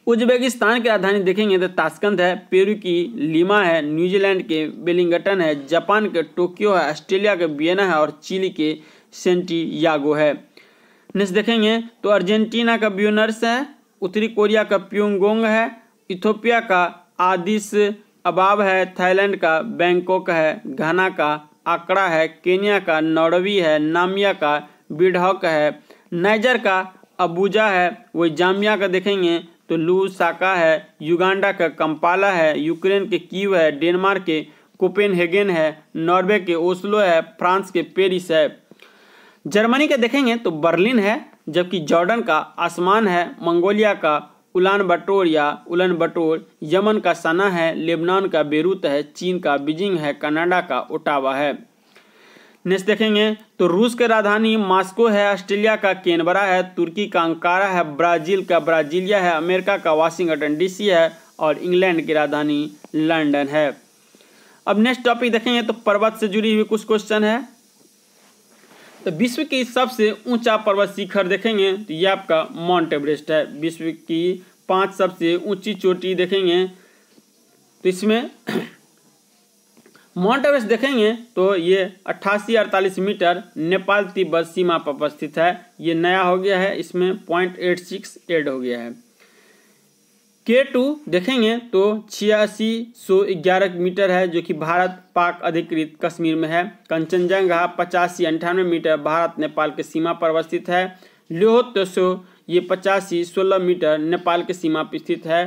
उज्बेकिस्तान की राजधानी देखेंगे तो ताशकंद है। पेरू की लीमा है। न्यूजीलैंड के वेलिंगटन है। जापान के टोक्यो है। ऑस्ट्रेलिया के वियना है और चिली के सेंटियागो है। नेक्स्ट देखेंगे तो अर्जेंटीना का ब्यूनस है। उत्तरी कोरिया का प्योंगोंग है। इथोपिया का आदिस अबाब है। थाईलैंड का बैंकॉक है। घाना का आकड़ा है। केन्या का नौरवी है। नामिया का बिडहॉक है। नाइजर का अबूजा है। वही जाम्बिया का देखेंगे तो लुसाका है। युगांडा का कंपाला है। यूक्रेन के कीव है। डेनमार्क के कोपेनहेगन है। नॉर्वे के ओस्लो है। फ्रांस के पेरिस है। जर्मनी के देखेंगे तो बर्लिन है। जबकि जॉर्डन का आसमान है, मंगोलिया का उलान बटोर या उलन बटोर, यमन का सना है, लेबनान का बेरूत है, चीन का बीजिंग है, कनाडा का ओटावा है। नेक्स्ट देखेंगे तो रूस की राजधानी मॉस्को है, ऑस्ट्रेलिया का कैनबरा है, तुर्की का अंकारा है, ब्राजील का ब्राजीलिया है, अमेरिका का वाशिंगटन डीसी है और इंग्लैंड की राजधानी लंदन है। अब नेक्स्ट टॉपिक देखेंगे तो पर्वत से जुड़ी हुई कुछ क्वेश्चन है। तो विश्व की सबसे ऊंचा पर्वत शिखर देखेंगे तो ये आपका माउंट एवरेस्ट है। विश्व की 5 सबसे ऊंची चोटी देखेंगे तो इसमें माउंट एवरेस्ट देखेंगे तो ये 8848 मीटर नेपाल तिब्बत सीमा पर अवस्थित है। ये नया हो गया है, इसमें 0.86 ऐड हो गया है। K2 देखेंगे तो 8611 मीटर है जो कि भारत पाक अधिकृत कश्मीर में है। कंचनजंगा 8598 मीटर भारत नेपाल के सीमा पर अवस्थित है। ल्योहोत्सो ये 8516 मीटर नेपाल के सीमा पर स्थित है।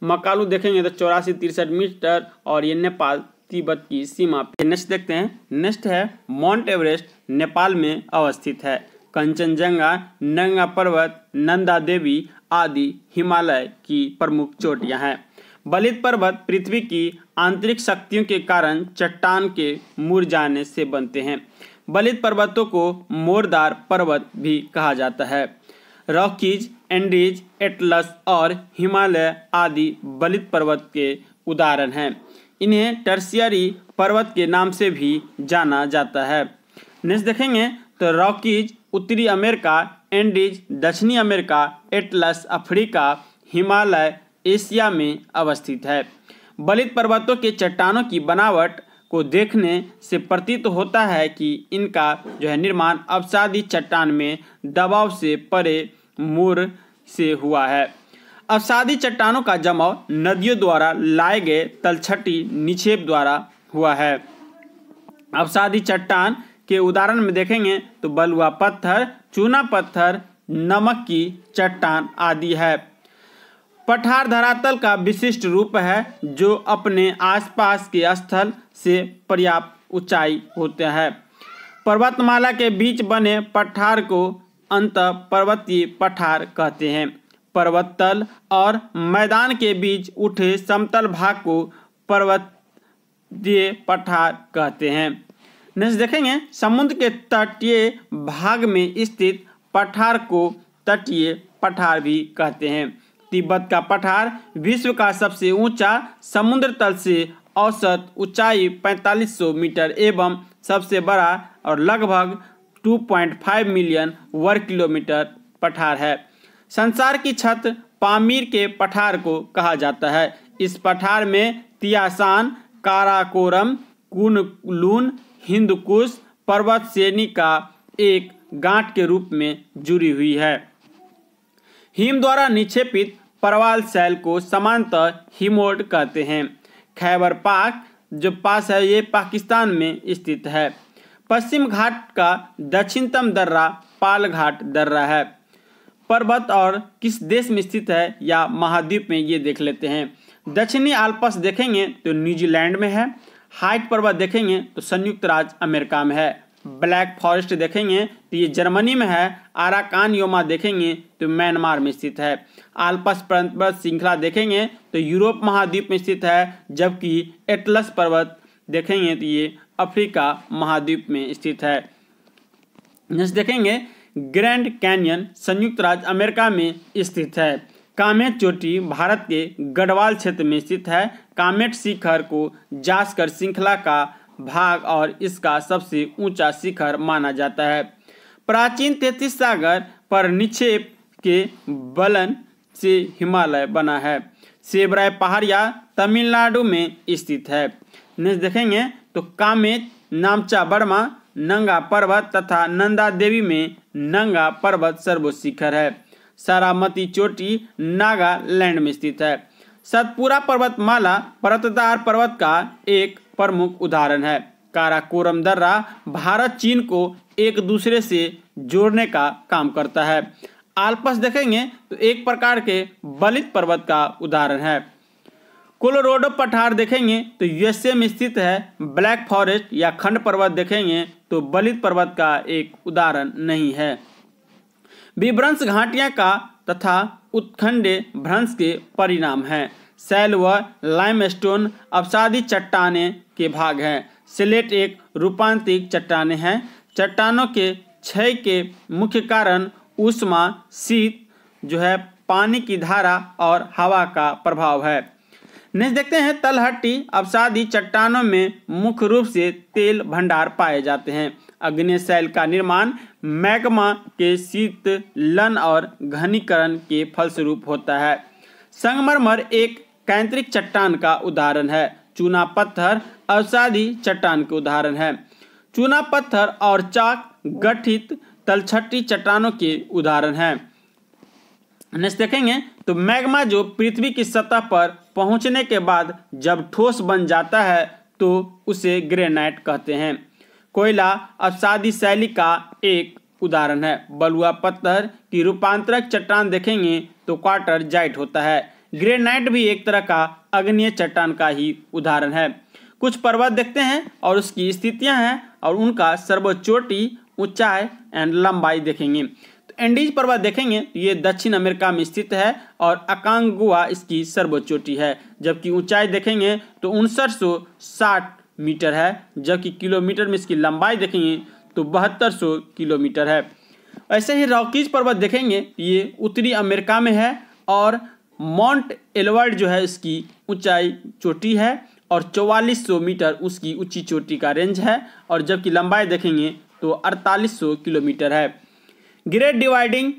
मकालू देखेंगे तो 8463 मीटर और ये नेपाल तिब्बत की सीमा पे। नेक्स्ट देखते हैं, नेक्स्ट है माउंट एवरेस्ट नेपाल में अवस्थित है। कंचनजंगा, नंगा पर्वत, नंदा देवी आदि हिमालय की प्रमुख चोटियां हैं। बलित पर्वत पृथ्वी की आंतरिक शक्तियों के कारण चट्टान के मुरझाने से बनते हैं। बलित पर्वतों को मोरदार पर्वत भी कहा जाता है। रॉकीज, एंडीज, एटलस और हिमालय आदि बलित पर्वत के उदाहरण हैं। इन्हें टर्शियरी पर्वत के नाम से भी जाना जाता है। नेक्स्ट देखेंगे तो रॉकीज उत्तरी अमेरिका, एंडीज दक्षिणी America, Atlas Africa, Himalaya Asia में अवस्थित है। बलित पर्वतों के चट्टानों की बनावट को देखने से प्रतीत होता है कि इनका जो है निर्माण अवसादी चट्टान में दबाव से परे मूर से हुआ है। अवसादी चट्टानों का जमाव नदियों द्वारा लाए गए तलछटी निक्षेप द्वारा हुआ है। अवसादी चट्टान के उदाहरण में देखेंगे तो बलुआ पत्थर, चूना पत्थर, नमक की चट्टान आदि है। पठार धरातल का विशिष्ट रूप है जो अपने आसपास के स्थल से पर्याप्त ऊंचाई होता है। पर्वतमाला के बीच बने पठार को अंतः पर्वतीय पठार कहते हैं। पर्वततल और मैदान के बीच उठे समतल भाग को पर्वतीय पठार कहते हैं। नेक्स्ट देखेंगे समुद्र के तटीय भाग में स्थित पठार को तटीय पठार भी कहते हैं। तिब्बत का पठार विश्व का सबसे ऊंचा समुद्र तल से औसत ऊंचाई 4500 मीटर एवं सबसे बड़ा और लगभग 2.5 मिलियन वर्ग किलोमीटर पठार है। संसार की छत पामीर के पठार को कहा जाता है। इस पठार में तियासान, काराकोरम, कुनलुन, हिंदकुश पर्वत श्रेणी का एक गांठ के रूप में जुड़ी हुई है। हिम द्वारा निक्षेपित परवाल शैल को समांतर हिमोल्ड कहते हैं। खैबर पाक जो पास है ये पाकिस्तान में स्थित है। पश्चिम घाट का दक्षिणतम दर्रा पाल घाट दर्रा है। पर्वत और किस देश में स्थित है या महाद्वीप में ये देख लेते हैं। दक्षिणी आल्प्स देखेंगे तो न्यूजीलैंड में है। हाइट पर्वत देखेंगे तो संयुक्त राज्य अमेरिका में है। ब्लैक फॉरेस्ट देखेंगे तो ये जर्मनी में है। आराकान योमा देखेंगे तो म्यांमार में स्थित है। आल्प्स पर्वत श्रृंखला देखेंगे तो यूरोप महाद्वीप में स्थित है, जबकि एटलस पर्वत देखेंगे तो ये अफ्रीका महाद्वीप में स्थित है। नेक्स्ट देखेंगे ग्रैंड कैनियन संयुक्त राज्य अमेरिका में स्थित है। कामेट चोटी भारत के गढ़वाल क्षेत्र में स्थित है। कामेट शिखर को जास्कर श्रृंखला का भाग और इसका सबसे ऊंचा शिखर माना जाता है। प्राचीन 33 सागर पर निक्षेप के बलन से हिमालय बना है। सेबराय पहाड़िया तमिलनाडु में स्थित है। नेक्स्ट देखेंगे तो कामेट, नामचा बर्मा, नंगा पर्वत तथा नंदा देवी में नंगा पर्वत सर्वोच्च शिखर है। सारामती चोटी नागालैंड में स्थित है। सतपुरा पर्वतमाला पर्वतदार पर्वत का एक प्रमुख उदाहरण है। काराकोरम दर्रा भारत चीन को एक दूसरे से जोड़ने का काम करता है। आल्प्स देखेंगे तो एक प्रकार के बलित पर्वत का उदाहरण है। कोलोराडो पठार देखेंगे तो यूएसए में स्थित है। ब्लैक फॉरेस्ट या खंड पर्वत देखेंगे तो बलित पर्वत का एक उदाहरण नहीं है। विभ्रंश घाटियाँ का तथा उत्खंडीय भ्रंश के परिणाम हैं। शैल व लाइमस्टोन अपसादी चट्टानें के भाग हैं। सिलेट एक रूपांतरित चट्टानें हैं। चट्टानों के क्षय के मुख्य कारण ऊष्मा, शीत जो है, पानी की धारा और हवा का प्रभाव है। नेक्स्ट देखते हैं, तलहटी अपसादी चट्टानों में मुख्य रूप से तेल भंडार पाए जाते हैं। अग्नेय शैल का निर्माण मैग्मा के शीतलन और घनीकरण के फलस्वरूप होता है। संगमरमर एक कैंद्रिक चट्टान का उदाहरण है। चूना पत्थर अपसादी चट्टान के उदाहरण है। चूना पत्थर और चाक गठित तलछटी चट्टानों के उदाहरण हैं। नेक्स्ट देखेंगे तो मैग्मा जो पृथ्वी की सतह पर पहुंचने के बाद जब ठोस बन जाता है तो उसे ग्रेनाइट कहते हैं। कोयला अपसादी शैली का एक उदाहरण है। बलुआ पत्थर की रूपांतरक चट्टान देखेंगे तो क्वार्टर जाइट होता है। ग्रेनाइट भी एक तरह का अग्नीय चट्टान का ही उदाहरण है। कुछ पर्वत देखते हैं और उसकी स्थितियां हैं और उनका सर्वोच्च चोटी, ऊंचाई एंड लंबाई देखेंगे। तो एंडीज पर्वत देखेंगे तो ये दक्षिण अमेरिका में स्थित है और अकांगुआ इसकी सर्वोच्च चोटी है। जबकि ऊंचाई देखेंगे तो 5960 मीटर है। जबकि किलोमीटर में इसकी लंबाई देखेंगे तो 7200 किलोमीटर है। ऐसे ही रॉकीज पर्वत देखेंगे, ये उत्तरी अमेरिका में है और माउंट एलवर्ड जो है इसकी ऊंचाई चोटी है और 4400 मीटर उसकी ऊंची चोटी का रेंज है। और जबकि लंबाई देखेंगे तो 4800 किलोमीटर है। ग्रेट डिवाइडिंग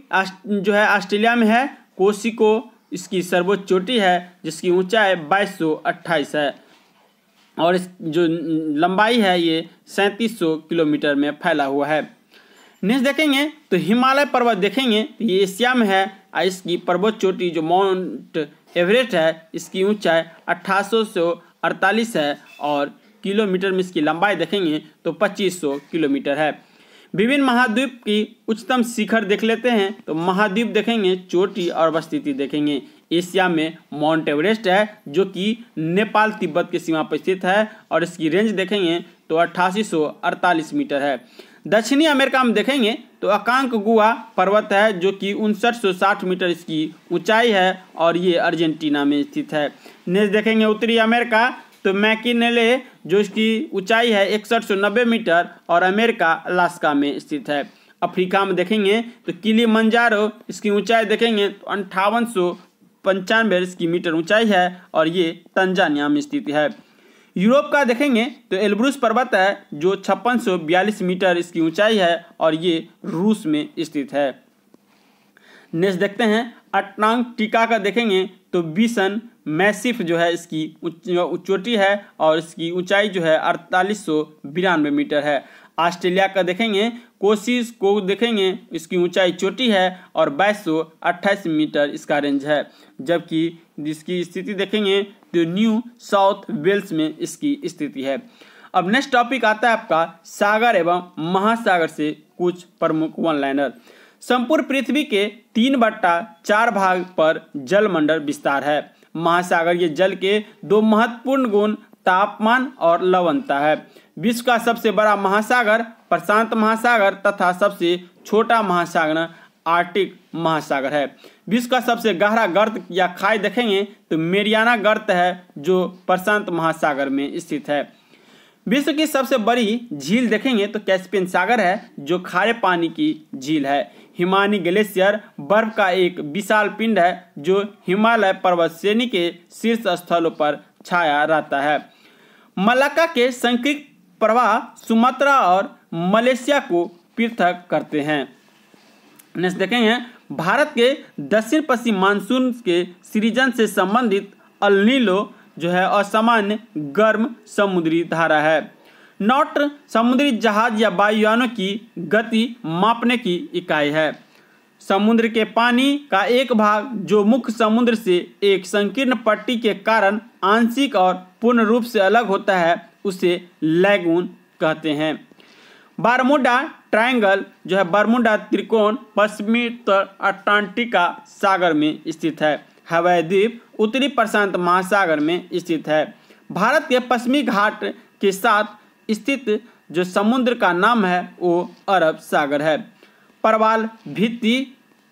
जो है ऑस्ट्रेलिया में है। कोसिको इसकी सर्वोच्च चोटी है जिसकी ऊंचाई 2228 है और इस जो लंबाई है ये 3700 किलोमीटर में फैला हुआ है। नेक्स्ट देखेंगे तो हिमालय पर्वत देखेंगे तो ये एशिया में है। इसकी पर्वत चोटी जो माउंट एवरेस्ट है इसकी ऊंचाई 1848 है और किलोमीटर में इसकी लंबाई देखेंगे तो 2500 किलोमीटर है। विभिन्न महाद्वीप की उच्चतम शिखर देख लेते हैं तो महाद्वीप देखेंगे, चोटी और अवस्थिति देखेंगे। एशिया में माउंट एवरेस्ट है जो कि नेपाल तिब्बत की सीमा पर स्थित है और इसकी रेंज देखेंगे तो 8848 मीटर है। दक्षिणी अमेरिका में देखेंगे तो अकांकगुआ पर्वत है जो कि 5960 मीटर इसकी ऊंचाई है और ये अर्जेंटीना में स्थित है। नेक्स्ट देखेंगे उत्तरी अमेरिका तो मैकिनेले जो इसकी ऊंचाई है 6190 मीटर और अमेरिका अलास्का में स्थित है। अफ्रीका में देखेंगे तो किलिमंजारो इसकी ऊंचाई देखेंगे तो 5895 इसकी मीटर ऊंचाई है और ये तंजानिया में स्थित है। यूरोप का देखेंगे तो एल्ब्रुस पर्वत है जो 5642 मीटर इसकी ऊंचाई है और ये रूस में स्थित है। नेक्स्ट देखते हैं अंटार्कटिका का देखेंगे तो बिसन मैसिफ जो है इसकी चोटी है और इसकी ऊंचाई जो है 4892 मीटर है। ऑस्ट्रेलिया का देखेंगे कोशिश को देखेंगे इसकी ऊंचाई चोटी है और 2228 मीटर इसका रेंज है। जबकि जिसकी स्थिति देखेंगे तो न्यू साउथ वेल्स में इसकी स्थिति है। अब नेक्स्ट टॉपिक आता है आपका सागर एवं महासागर से कुछ प्रमुख वन लाइनर। संपूर्ण पृथ्वी के 3/4 भाग पर जलमंडल विस्तार है। महासागर ये जल के दो महत्वपूर्ण गुण तापमान और लवणता है। विश्व का सबसे बड़ा महासागर प्रशांत महासागर तथा सबसे छोटा महासागर आर्कटिक महासागर है। विश्व का सबसे गहरा गर्त या खाई देखेंगे तो मेरियाना गर्त है जो प्रशांत महासागर में स्थित है। विश्व की सबसे बड़ी झील देखेंगे तो कैस्पियन सागर है जो खारे पानी की झील है। हिमानी ग्लेशियर बर्फ का एक विशाल पिंड है जो हिमालय पर्वत श्रेणी के शीर्ष स्थलों पर छाया रहता है। मलाक्का के संकीर्ण प्रवाह सुमात्रा और मलेशिया को पृथक करते हैं। नेक्स्ट देखेंगे भारत के दक्षिण पश्चिम मानसून के सृजन से संबंधित अल नीनो जो है असामान्य गर्म समुद्री धारा है। नॉट समुद्री जहाज या वायुयानों की गति मापने की इकाई है। समुद्र के पानी का एक भाग जो मुख्य समुद्र से एक संकीर्ण पट्टी के कारण आंशिक और पूर्ण रूप से अलग होता है उसे लैगून कहते हैं। बारमूडा ट्रायंगल जो है बरमूडा त्रिकोण पश्चिमी अटलांटिका सागर में स्थित है। हवाई द्वीप उत्तरी प्रशांत महासागर में स्थित है। भारत के पश्चिमी घाट के साथ स्थित जो समुद्र का नाम है वो अरब सागर है। प्रवाल भित्ति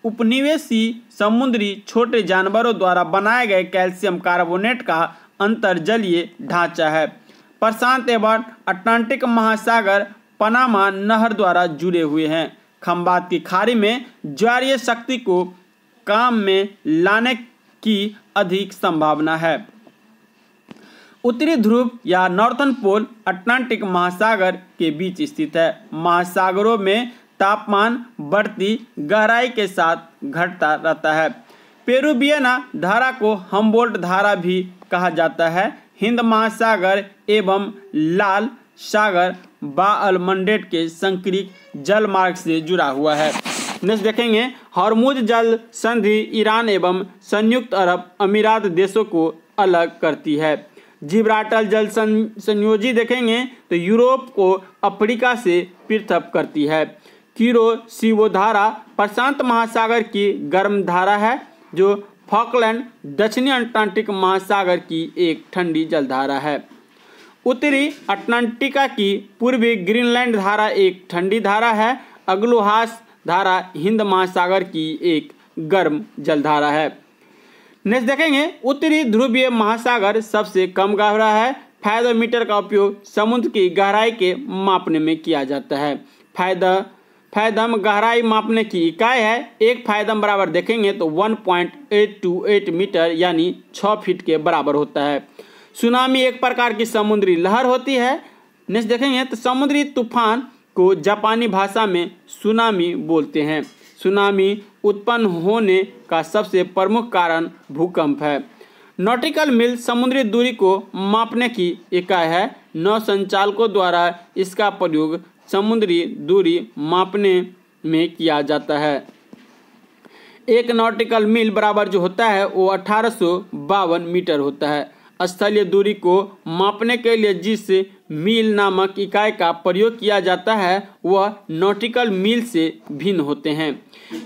उपनिवेशी समुद्री छोटे जानवरों द्वारा बनाए गए कैल्शियम कार्बोनेट का अंतर्जलीय ढांचा है। प्रशांत एवं अटलांटिक महासागर पनामा नहर द्वारा जुड़े हुए हैं। खंबात की खाड़ी में ज्वारीय शक्ति को काम में लाने की अधिक संभावना है। उत्तरी ध्रुव या नॉर्थर्न पोल अटलांटिक महासागर के बीच स्थित है। महासागरों में तापमान बढ़ती गहराई के साथ घटता रहता है। पेरुवियना धारा को हम्बोल्ट धारा भी कहा जाता है। हिंद महासागर एवं लाल सागर बाअल-मंडेब के संक्रीय जल मार्ग से जुड़ा हुआ है। नेक्स्ट देखेंगे, हॉर्मुज जल संधि ईरान एवं संयुक्त अरब अमीरात देशों को अलग करती है। जिब्राल्टर जल संयोजी देखेंगे तो यूरोप को अफ्रीका से पृथक करती है। किरोशिवो धारा प्रशांत महासागर की गर्म धारा है, जो फॉकलैंड दक्षिणी अटलांटिक महासागर की एक ठंडी जलधारा है। उत्तरी अटलांटिका की पूर्वी ग्रीनलैंड धारा एक ठंडी धारा है। अग्लोहास धारा हिंद महासागर की एक गर्म जलधारा है। नेक्स्ट देखेंगे, उत्तरी ध्रुवीय महासागर सबसे कम गहरा है। फायदोमीटर का उपयोग समुद्र की गहराई के मापने में किया जाता है। फायदम गहराई मापने की इकाई है। एक फायदम बराबर देखेंगे तो 1.828 मीटर यानी 6 फीट के बराबर होता है। सुनामी एक प्रकार की समुद्री लहर होती है। नेक्स्ट देखेंगे तो समुद्री तूफान को जापानी भाषा में सुनामी बोलते हैं। सुनामी उत्पन्न होने का सबसे प्रमुख कारण भूकंप है। नॉटिकल मील समुद्री दूरी को मापने की इकाई है। नौ संचालकों द्वारा इसका प्रयोग समुद्री दूरी मापने में किया जाता है। एक नॉटिकल मील बराबर जो होता है वो 1852 मीटर होता है। स्थलीय दूरी को मापने के लिए जिस मील नामक इकाई का प्रयोग किया जाता है वह नॉटिकल मील से भिन्न होते हैं।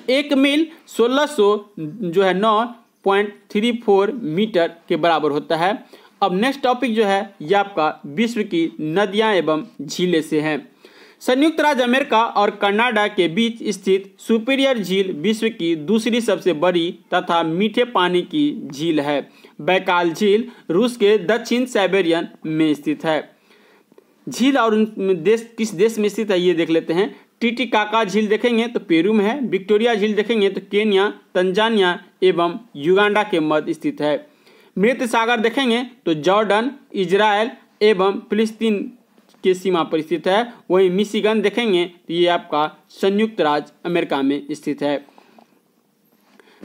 एक मील 9.34 मीटर के बराबर होता है। अब नेक्स्ट टॉपिक जो है ये आपका विश्व की नदियां एवं झीलें से है। संयुक्त राज्य अमेरिका और कनाडा के बीच स्थित सुपीरियर झील विश्व की दूसरी सबसे बड़ी तथा मीठे पानी की झील है। बैकाल झील रूस के दक्षिण साइबेरियन में स्थित है। झील और किस देश में स्थित है ये देख लेते हैं। टीटीकाका झील देखेंगे तो पेरू में है। विक्टोरिया झील देखेंगे तो केन्या, तंजानिया एवं युगांडा के मध्य स्थित है। मृत सागर देखेंगे तो जॉर्डन, इजराइल एवं फिलिस्तीन के सीमा पर स्थित है। वहीं मिशिगन देखेंगे तो ये आपका संयुक्त राज्य अमेरिका में स्थित है।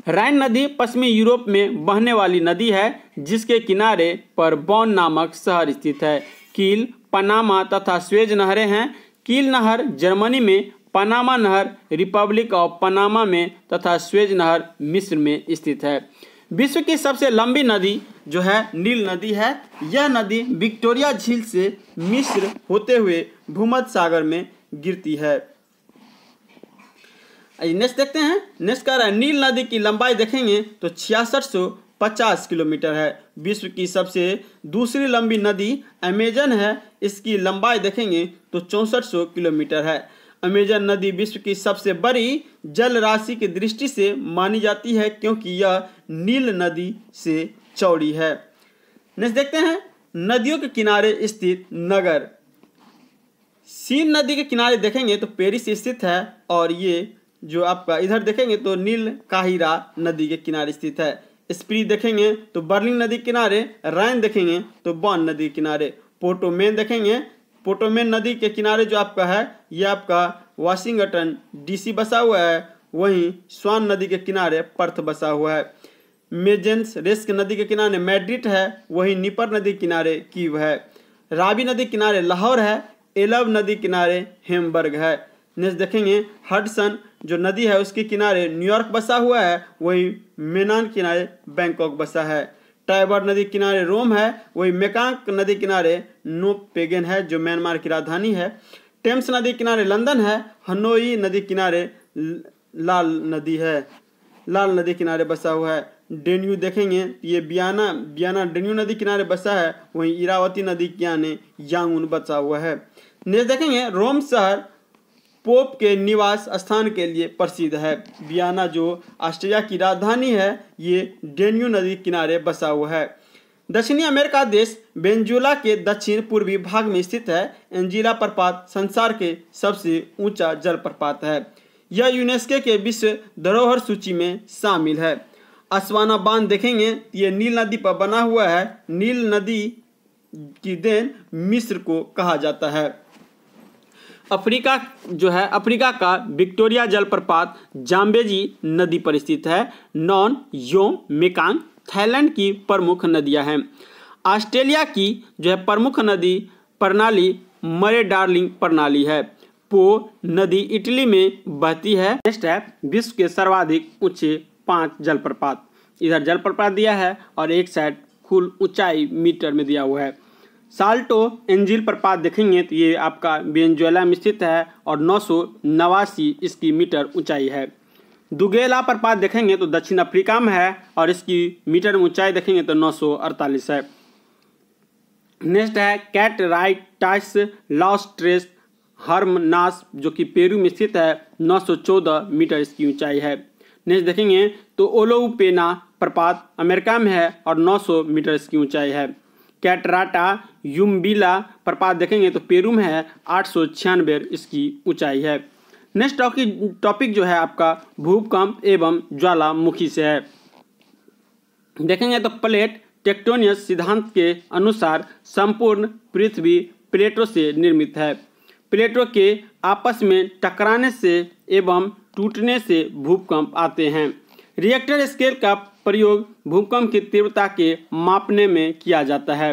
राइन नदी पश्चिमी यूरोप में बहने वाली नदी है, जिसके किनारे पर बॉन नामक शहर स्थित है। कील, पनामा तथा स्वेज नहरें हैं। कील नहर जर्मनी में, पनामा नहर रिपब्लिक ऑफ पनामा में तथा स्वेज नहर मिस्र में स्थित है। विश्व की सबसे लंबी नदी जो है नील नदी है। यह नदी विक्टोरिया झील से मिस्र होते हुए भूमध्य सागर में गिरती है। नेक्स्ट देखते हैं। नेक्स्ट कह रहा है नील नदी की लंबाई देखेंगे तो 6650 किलोमीटर है। विश्व की सबसे दूसरी लंबी नदी अमेजन है। इसकी लंबाई देखेंगे तो 6400 किलोमीटर है। अमेजन नदी विश्व की सबसे बड़ी जल राशि की दृष्टि से मानी जाती है, क्योंकि यह नील नदी से चौड़ी है। नेक्स्ट देखते हैं नदियों के किनारे स्थित नगर। सीन नदी के किनारे देखेंगे तो पेरिस स्थित है, और ये जो आपका इधर देखेंगे तो नील काहिरा नदी के किनारे स्थित है। स्प्री देखेंगे तो बर्लिन नदी किनारे। राइन देखेंगे तो बॉन नदी किनारे। पोटोमेन देखेंगे, पोटोमेन नदी के किनारे जो आपका है ये आपका वाशिंगटन डीसी बसा हुआ है। वहीं स्वान नदी के किनारे पर्थ बसा हुआ है। मेजेंस रेस्क नदी के किनारे मैड्रिड है। वहीं निपर नदी किनारे कीव है। रावी नदी किनारे लाहौर है। एलब नदी किनारे हेम्बर्ग है। नेक्स्ट देखेंगे हडसन जो नदी है उसके किनारे न्यूयॉर्क बसा हुआ है। वहीं मेनान किनारे बैंकॉक बसा है। टाइबर नदी किनारे रोम है। वहीं मेकांग नदी किनारे नोपेगन है जो म्यांमार की राजधानी है। टेम्स नदी किनारे लंदन है। हनोई नदी किनारे लाल नदी किनारे बसा हुआ है। डेन्यू देखेंगे ये बियाना डेन्यू नदी किनारे बसा है। वहीं इरावती नदी किनारे यांगून बसा हुआ है। नेक्स्ट देखेंगे रोम शहर पोप के निवास स्थान के लिए प्रसिद्ध है। वियना जो ऑस्ट्रिया की राजधानी है, ये डेन्यू नदी किनारे बसा हुआ है। दक्षिणी अमेरिका देश वेनेजुएला के दक्षिण पूर्वी भाग में स्थित है। एंजिला प्रपात संसार के सबसे ऊंचा जलप्रपात है। यह यूनेस्को के विश्व धरोहर सूची में शामिल है। अस्वाना बांध देखेंगे, ये नील नदी पर बना हुआ है। नील नदी की देन मिस्र को कहा जाता है। अफ्रीका जो है, अफ्रीका का विक्टोरिया जलप्रपात जाम्बेजी नदी पर स्थित है। नॉन, योम, मेकांग थाईलैंड की प्रमुख नदियां हैं। ऑस्ट्रेलिया की जो है प्रमुख नदी प्रणाली मरे डार्लिंग प्रणाली है। पो नदी इटली में बहती है। नेक्स्ट है विश्व के सर्वाधिक ऊंचे 5 जलप्रपात। इधर जलप्रपात दिया है और एक साइड कुल ऊंचाई मीटर में दिया हुआ है। साल्टो एंजिल प्रपात देखेंगे तो ये आपका वेनेजुएला में स्थित है और 989 इसकी मीटर ऊंचाई है। दुगेला प्रपात देखेंगे तो दक्षिण अफ्रीका में है और इसकी मीटर में ऊंचाई देखेंगे तो 948 है। नेक्स्ट है कैटराइटास लॉस ट्रेस हर्मनास जो कि पेरू में स्थित है, 914 मीटर इसकी ऊंचाई है। नेक्स्ट देखेंगे तो ओलोपेना प्रपात अमेरिका में है और 900 मीटर इसकी ऊंचाई है। कैटराटा युम्बिला प्रपात देखेंगे तो पेरू में है, 896 इसकी ऊंचाई है। नेक्स्ट टॉपिक जो है आपका भूकंप एवं ज्वालामुखी से है। देखेंगे तो प्लेट टेक्टोनियस सिद्धांत के अनुसार संपूर्ण पृथ्वी प्लेटों से निर्मित है। प्लेटों के आपस में टकराने से एवं टूटने से भूकंप आते हैं। रिएक्टर स्केल का प्रयोग भूकंप की तीव्रता के मापने में किया जाता है।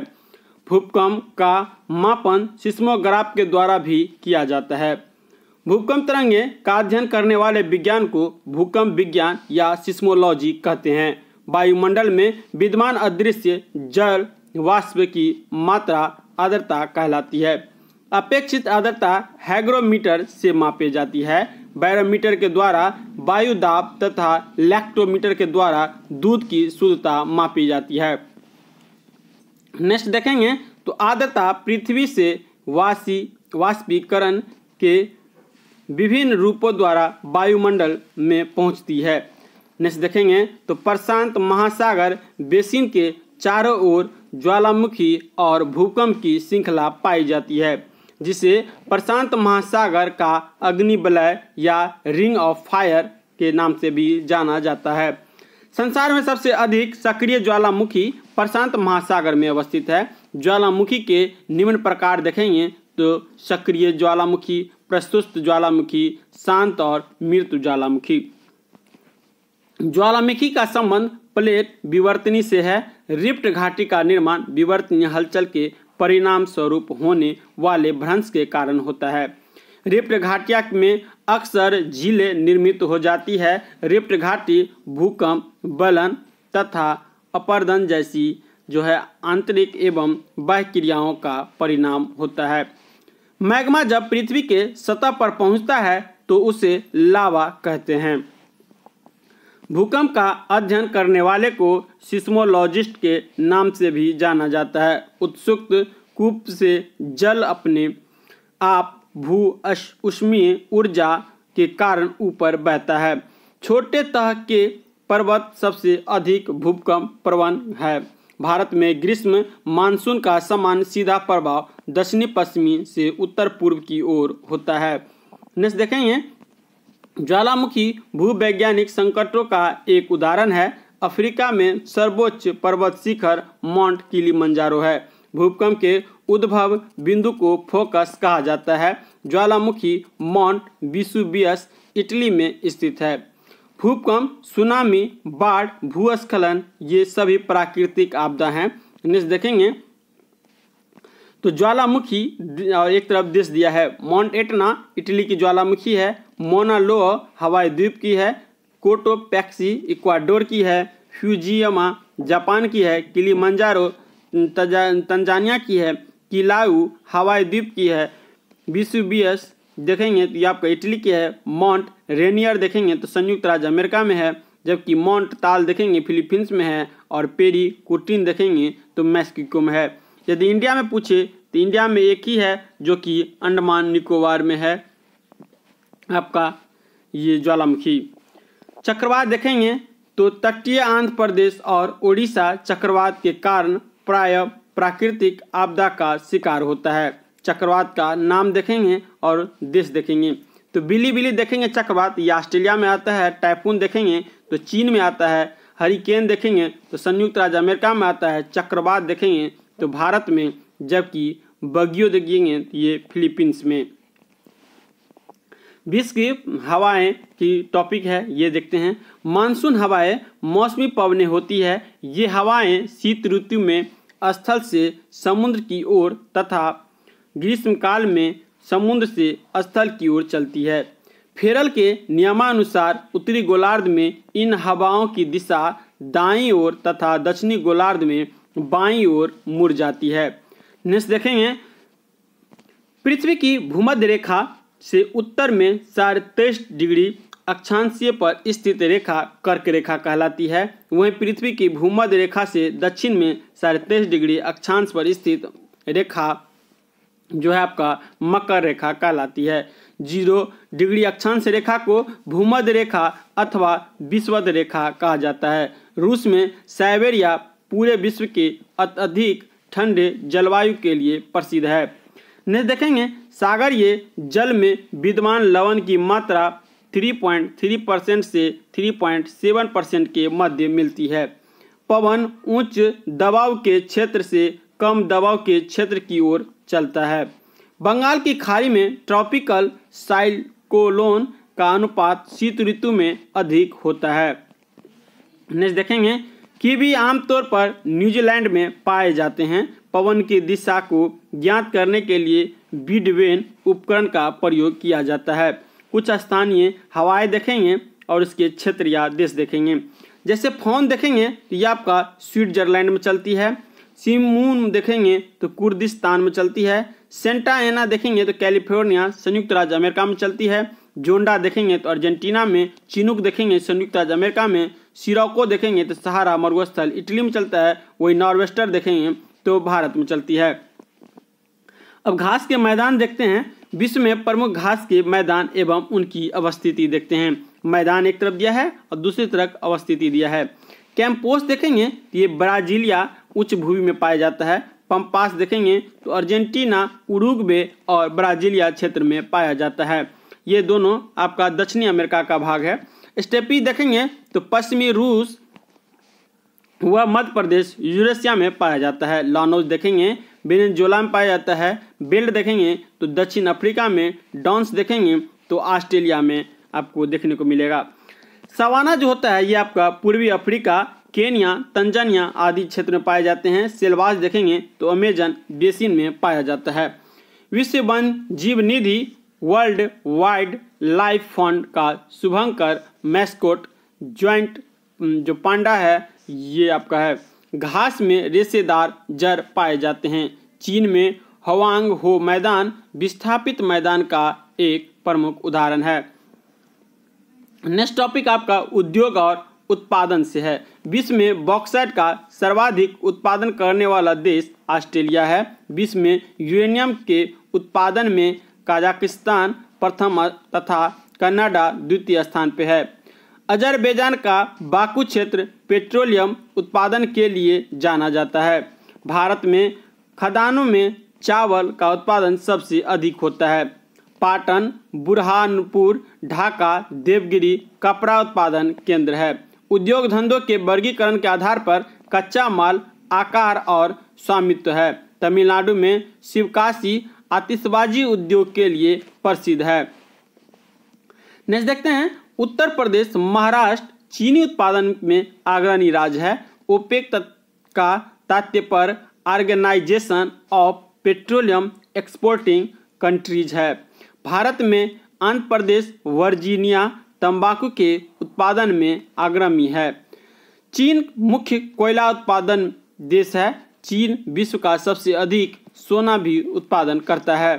भूकंप का मापन सिस्मोग्राफ के द्वारा भी किया जाता है। भूकंप तरंगे का अध्ययन करने वाले विज्ञान को भूकंप विज्ञान या सिस्मोलॉजी कहते हैं। वायुमंडल में विद्यमान अदृश्य जल वाष्प की मात्रा आर्द्रता कहलाती है। अपेक्षित आर्द्रता हैग्रोमीटर से मापी जाती है। बैरोमीटर के द्वारा वायु दाब तथा लैक्टोमीटर के द्वारा दूध की शुद्धता मापी जाती है। नेक्स्ट देखेंगे तो आर्द्रता पृथ्वी से वाष्पीकरण के विभिन्न रूपों द्वारा वायुमंडल में पहुंचती है। नेक्स्ट देखेंगे तो प्रशांत महासागर बेसिन के चारों ओर ज्वालामुखी और भूकंप की श्रृंखला पाई जाती है, जिसे प्रशांत महासागर का अग्निवलय या रिंग ऑफ फायर के नाम से भी जाना जाता है। संसार में सबसे अधिक सक्रिय ज्वालामुखी प्रशांत महासागर में अवस्थित है। ज्वालामुखी के निम्न प्रकार देखेंगे तो सक्रिय ज्वालामुखी, प्रस्तुत ज्वालामुखी, शांत और मृत ज्वालामुखी। ज्वालामुखी का संबंध प्लेट विवर्तनी से है। रिफ्ट घाटी का निर्माण विवर्तनीय हलचल के परिणाम स्वरूप होने वाले भ्रंश के कारण होता है। रिफ्ट घाटिया में अक्सर झीलें निर्मित हो जाती है। रिफ्ट घाटी भूकंप, बलन तथा अपरदन जैसी जो है आंतरिक एवं बाह्य क्रियाओं का परिणाम होता है। मैग्मा जब पृथ्वी के सतह पर पहुंचता है तो उसे लावा कहते हैं। भूकंप का अध्ययन करने वाले को सिस्मोलॉजिस्ट के नाम से भी जाना जाता है। उत्सुक कूप से जल अपने आप भू ऊष्मीय ऊर्जा के कारण ऊपर बहता है। छोटे तह के पर्वत सबसे अधिक भूकंप प्रवण है। भारत में ग्रीष्म मानसून का समान सीधा प्रभाव दक्षिणी पश्चिमी से उत्तर पूर्व की ओर होता है। नेक्स्ट देखेंगे ज्वालामुखी भूवैज्ञानिक संकटों का एक उदाहरण है। अफ्रीका में सर्वोच्च पर्वत शिखर माउंट किलिमंजारो है। भूकंप के उद्भव बिंदु को फोकस कहा जाता है। ज्वालामुखी माउंट वेसुवियस इटली में स्थित है। भूकंप, सुनामी, बाढ़, भूस्खलन ये सभी प्राकृतिक आपदा हैं। नेक्स्ट देखेंगे तो ज्वालामुखी और एक तरफ देश दिया है। माउंट एटना इटली की ज्वालामुखी है। मोना लोआ हवाई द्वीप की है। कोटोपैक्सी इक्वाडोर की है। फ्यूजियामा जापान की है। किलिमंजारो तंजानिया की है। किलाउ हवाई द्वीप की है। वेसुवियस देखेंगे तो ये आपका इटली की है। माउंट रेनियर देखेंगे तो संयुक्त राज्य अमेरिका में है, जबकि माउंट ताल देखेंगे फिलीपींस में है और पेरी कुटिन देखेंगे तो मैक्सिको में है। यदि इंडिया में पूछे तो इंडिया में एक ही है जो कि अंडमान निकोबार में है। आपका ये ज्वालामुखी। चक्रवात देखेंगे तो तटीय आंध्र प्रदेश और उड़ीसा चक्रवात के कारण प्राय प्राकृतिक आपदा का शिकार होता है। चक्रवात का नाम देखेंगे और देश देखेंगे तो बिली देखेंगे चक्रवात, ये ऑस्ट्रेलिया में आता है। टाइफून देखेंगे तो चीन में आता है। हरिकेन देखेंगे तो संयुक्त राज्य अमेरिका में आता है। चक्रवात देखेंगे तो भारत में, जबकि बगियो देखेंगे तो ये फिलीपींस में। विश्व की हवाएं की टॉपिक है, ये देखते हैं। मानसून हवाएं मौसमी पवनें होती है। ये हवाएं शीत ऋतु में स्थल से समुद्र की ओर तथा ग्रीष्मकाल में समुद्र से स्थल की ओर चलती है। फेरल के नियमानुसार उत्तरी गोलार्ध में इन हवाओं की दिशा दाईं ओर तथा दक्षिणी गोलार्ध में बाईं ओर मुड़ जाती है। नेक्स्ट देखेंगे, पृथ्वी की भूमध्य रेखा से उत्तर में 23.5 डिग्री अक्षांशीय पर स्थित रेखा कर्क रेखा कहलाती है। वहीं पृथ्वी की भूमध्य रेखा से दक्षिण में 23.5 डिग्री अक्षांश पर स्थित रेखा जो है आपका मकर रेखा कहलाती है। 0 डिग्री अक्षांश रेखा को भूमध्य रेखा अथवा विषुवत रेखा कहा जाता है। रूस में साइबेरिया पूरे विश्व के अत्यधिक ठंडे जलवायु के लिए प्रसिद्ध है। नेक्स्ट देखेंगे, सागरीय जल में विद्यमान लवण की मात्रा 3.3% से 3.7% के मध्य मिलती है। पवन उच्च दबाव के क्षेत्र से कम दबाव के क्षेत्र की ओर चलता है। बंगाल की खाड़ी में ट्रॉपिकल साइक्लोन का अनुपात शीत ऋतु में अधिक होता है। नेक्स्ट देखेंगे, कीवी आमतौर पर न्यूजीलैंड में पाए जाते हैं। पवन की दिशा को ज्ञात करने के लिए बिडवेन उपकरण का प्रयोग किया जाता है। कुछ स्थानीय हवाएं देखेंगे और इसके क्षेत्र या देश देखेंगे। जैसे फोन देखेंगे तो ये आपका स्विट्जरलैंड में चलती है। सिमून देखेंगे तो कुर्दिस्तान में चलती है। सेंटा एना देखेंगे तो कैलिफोर्निया संयुक्त राज्य अमेरिका में चलती है। जोंडा देखेंगे तो अर्जेंटीना में। चिनुक देखेंगे संयुक्त राज्य अमेरिका में। सिरोको देखेंगे तो सहारा मरुस्थल इटली में चलता है। वही नॉर्वेस्टर देखेंगे तो भारत में चलती है। अब घास के मैदान देखते हैं। विश्व में प्रमुख घास के मैदान एवं उनकी अवस्थिति देखते हैं। मैदान एक तरफ दिया है और दूसरी तरफ अवस्थिति दिया है। कैंपोस देखेंगे तो ये ब्राजीलिया उच्च भूमि में पाया जाता है। पंपास देखेंगे तो अर्जेंटीना, उरुग्वे और ब्राजीलिया क्षेत्र में पाया जाता है। ये दोनों आपका दक्षिणी अमेरिका का भाग है। स्टेपी देखेंगे तो पश्चिमी रूस वह मध्य प्रदेश यूरेशिया में पाया जाता है। लानोज देखेंगे वेनेजुएला में पाया जाता है। बेल्ट देखेंगे तो दक्षिण अफ्रीका में। डॉन्स देखेंगे तो ऑस्ट्रेलिया में आपको देखने को मिलेगा। सवाना जो होता है ये आपका पूर्वी अफ्रीका, केन्या, तंजानिया आदि क्षेत्र में पाए जाते हैं। सेलवाज देखेंगे तो अमेजन बेसिन में पाया जाता है। विश्व वन जीव निधि वर्ल्ड वाइड लाइफ फंड का शुभंकर मैस्कोट ज्वाइंट जो पांडा है ये आपका है। घास में रेशेदार जड़ पाए जाते हैं। चीन में हवांग हो मैदान विस्थापित मैदान का एक प्रमुख उदाहरण है। नेक्स्ट टॉपिक आपका उद्योग और उत्पादन से है। विश्व में बॉक्साइट का सर्वाधिक उत्पादन करने वाला देश ऑस्ट्रेलिया है। विश्व में यूरेनियम के उत्पादन में कजाकिस्तान प्रथम तथा कनाडा द्वितीय स्थान पे है। अजरबैजान का बाकू क्षेत्र पेट्रोलियम उत्पादन के लिए जाना जाता है। भारत में खदानों में चावल का उत्पादन सबसे अधिक होता है। पाटन, बुरहानपुर, ढाका, देवगिरी कपड़ा उत्पादन केंद्र है। उद्योग धंधों के वर्गीकरण के आधार पर कच्चा माल, आकार और स्वामित्व है। तमिलनाडु में शिवकाशी आतिशबाजी उद्योग के लिए प्रसिद्ध है। नेक्स्ट देखते हैं, उत्तर प्रदेश, महाराष्ट्र चीनी उत्पादन में अग्रणी राज्य है। ओपेक का तात्पर्य organisation of petroleum exporting countries है। भारत में आंध्र प्रदेश वर्जीनिया तंबाकू के उत्पादन में अग्रणी है। चीन मुख्य कोयला उत्पादन देश है। चीन विश्व का सबसे अधिक सोना भी उत्पादन करता है।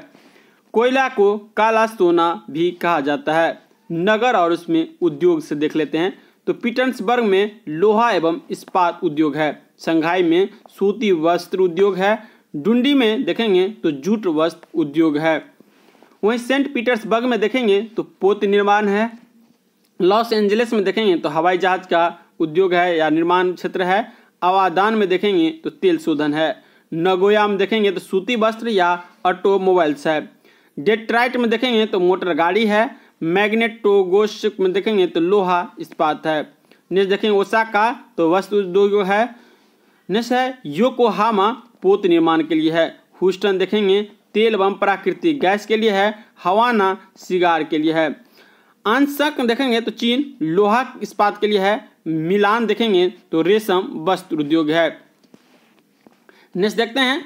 कोयला को काला सोना भी कहा जाता है। नगर और उसमें उद्योग से देख लेते हैं तो पीटर्सबर्ग में लोहा एवं इस्पात उद्योग है। शंघाई में सूती वस्त्र उद्योग है। डुंडी में देखेंगे तो जूट वस्त्र उद्योग है। वहीं सेंट पीटर्सबर्ग में देखेंगे तो पोत निर्माण है। लॉस एंजलिस में देखेंगे तो हवाई जहाज का उद्योग है या निर्माण क्षेत्र है। अवादान में देखेंगे तो तेल शोधन है। नगोया में देखेंगे तो सूती वस्त्र या ऑटोमोबाइल्स है। डेट्राइट में देखेंगे तो मोटर गाड़ी है। मैग्नेटोगोस्क में देखेंगे तो लोहा इस्पात है। नेक्स्ट देखेंगे ओसाका तो वस्त्र उद्योग है। नेक्स्ट है योकोहामा पोत निर्माण के लिए है। ह्यूस्टन देखेंगे तेल एवं प्राकृतिक गैस के लिए है। हवाना सिगार के लिए है। आंसक देखेंगे तो चीन लोहा इस्पात के लिए है। मिलान देखेंगे तो रेशम वस्त्र उद्योग है। नेक्स्ट देखते हैं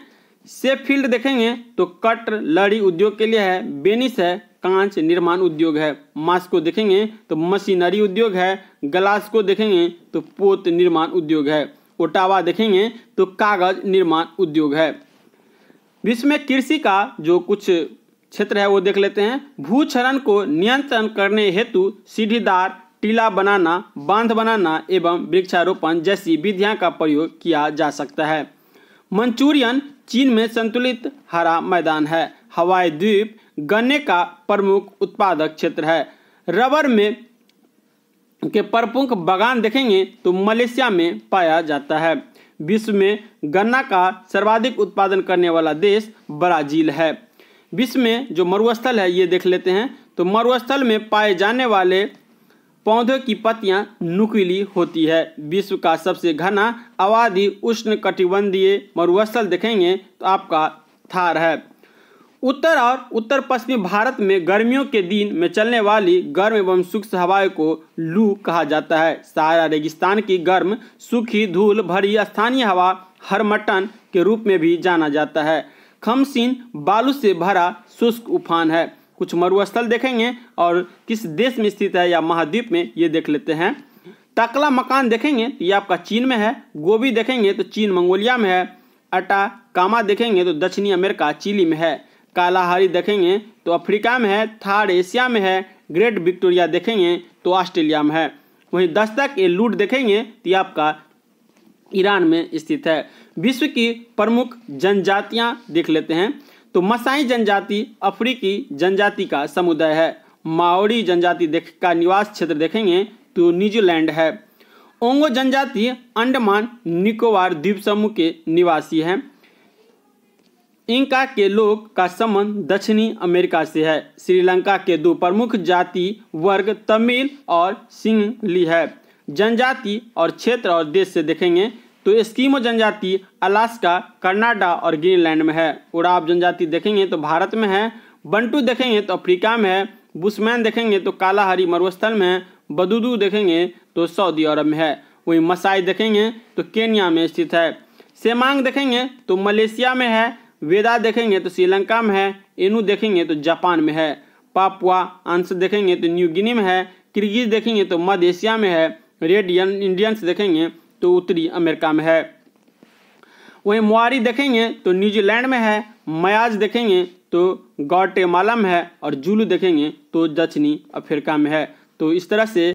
शेफील्ड देखेंगे तो कटलरी उद्योग के लिए है। वेनिस है कांच निर्माण उद्योग है। मास्को देखेंगे तो मशीनरी उद्योग है। ग्लासगो देखेंगे तो पोत निर्माण उद्योग है। ओटावा देखेंगे तो कागज निर्माण उद्योग है। विश्व में कृषि का जो कुछ क्षेत्र है वो देख लेते हैं। भूक्षरण को नियंत्रण करने हेतु सीढ़ीदार टीला बनाना, बांध बनाना एवं वृक्षारोपण जैसी विधियां का प्रयोग किया जा सकता है। मंचूरियन चीन में संतुलित हरा मैदान है। हवाई द्वीप गन्ने का प्रमुख उत्पादक क्षेत्र है। रबर में के प्रमुख बागान देखेंगे तो मलेशिया में पाया जाता है। विश्व में गन्ना का सर्वाधिक उत्पादन करने वाला देश ब्राजील है। विश्व में जो मरुस्थल है ये देख लेते हैं। तो मरुस्थल में पाए जाने वाले पौधों की पत्तियां नुकीली होती है। विश्व का सबसे घना आबादी उष्ण कटिबंधीय मरुस्थल देखेंगे तो आपका थार है। उत्तर और उत्तर पश्चिमी भारत में गर्मियों के दिन में चलने वाली गर्म एवं शुष्क हवाओं को लू कहा जाता है। सहारा रेगिस्तान की गर्म सूखी धूल भरी स्थानीय हवा हरमटन के रूप में भी जाना जाता है। खमसीन बालू से भरा शुष्क उफान है। कुछ मरुस्थल देखेंगे और किस देश में स्थित है या महाद्वीप में ये देख लेते हैं। टकला मकान देखेंगे तो ये आपका चीन में है। गोबी देखेंगे तो चीन मंगोलिया में है। अटाकामा देखेंगे तो दक्षिणी अमेरिका चिली में है। कालाहारी देखेंगे तो अफ्रीका में है। थार एशिया में है। ग्रेट विक्टोरिया देखेंगे तो ऑस्ट्रेलिया में है। वहीं दस्तक ए लूट देखेंगे तो ये आपका ईरान में स्थित है। विश्व की प्रमुख जनजातियां देख लेते हैं। तो मसाई जनजाति अफ्रीकी जनजाति का समुदाय है। माओरी जनजाति का निवास क्षेत्र देखेंगे तो न्यूजीलैंड है। ओंगो जनजाति अंडमान निकोबार द्वीप समूह के निवासी हैं। इंका के लोग का संबंध दक्षिणी अमेरिका से है। श्रीलंका के दो प्रमुख जाति वर्ग तमिल और सिंहली है। जनजाति और क्षेत्र और देश से देखेंगे तो एस्किमो जनजाति अलास्का, कनाडा और ग्रीनलैंड में है। उराव जनजाति देखेंगे तो भारत में है। बंटू देखेंगे तो अफ्रीका में है। बुशमैन देखेंगे तो कालाहारी मरुस्थल में है। बदुदू देखेंगे तो सऊदी अरब में है। वहीं मसाई देखेंगे तो केन्या में स्थित है। सेमांग देखेंगे तो मलेशिया में है। वेदा देखेंगे तो श्रीलंका में है। एनू देखेंगे तो जापान में है। पापुआ अंश देखेंगे तो न्यू गिनी में है। किर्गिज देखेंगे तो मध्य एशिया में है। रेड इंडियंस देखेंगे तो उत्तरी अमेरिका में है। वहीं मुआरी देखेंगे तो न्यूजीलैंड में है। मयाज देखेंगे तो ग्वाटेमाला में है। और जुलू देखेंगे तो दक्षिणी अफ्रीका में है। तो इस तरह से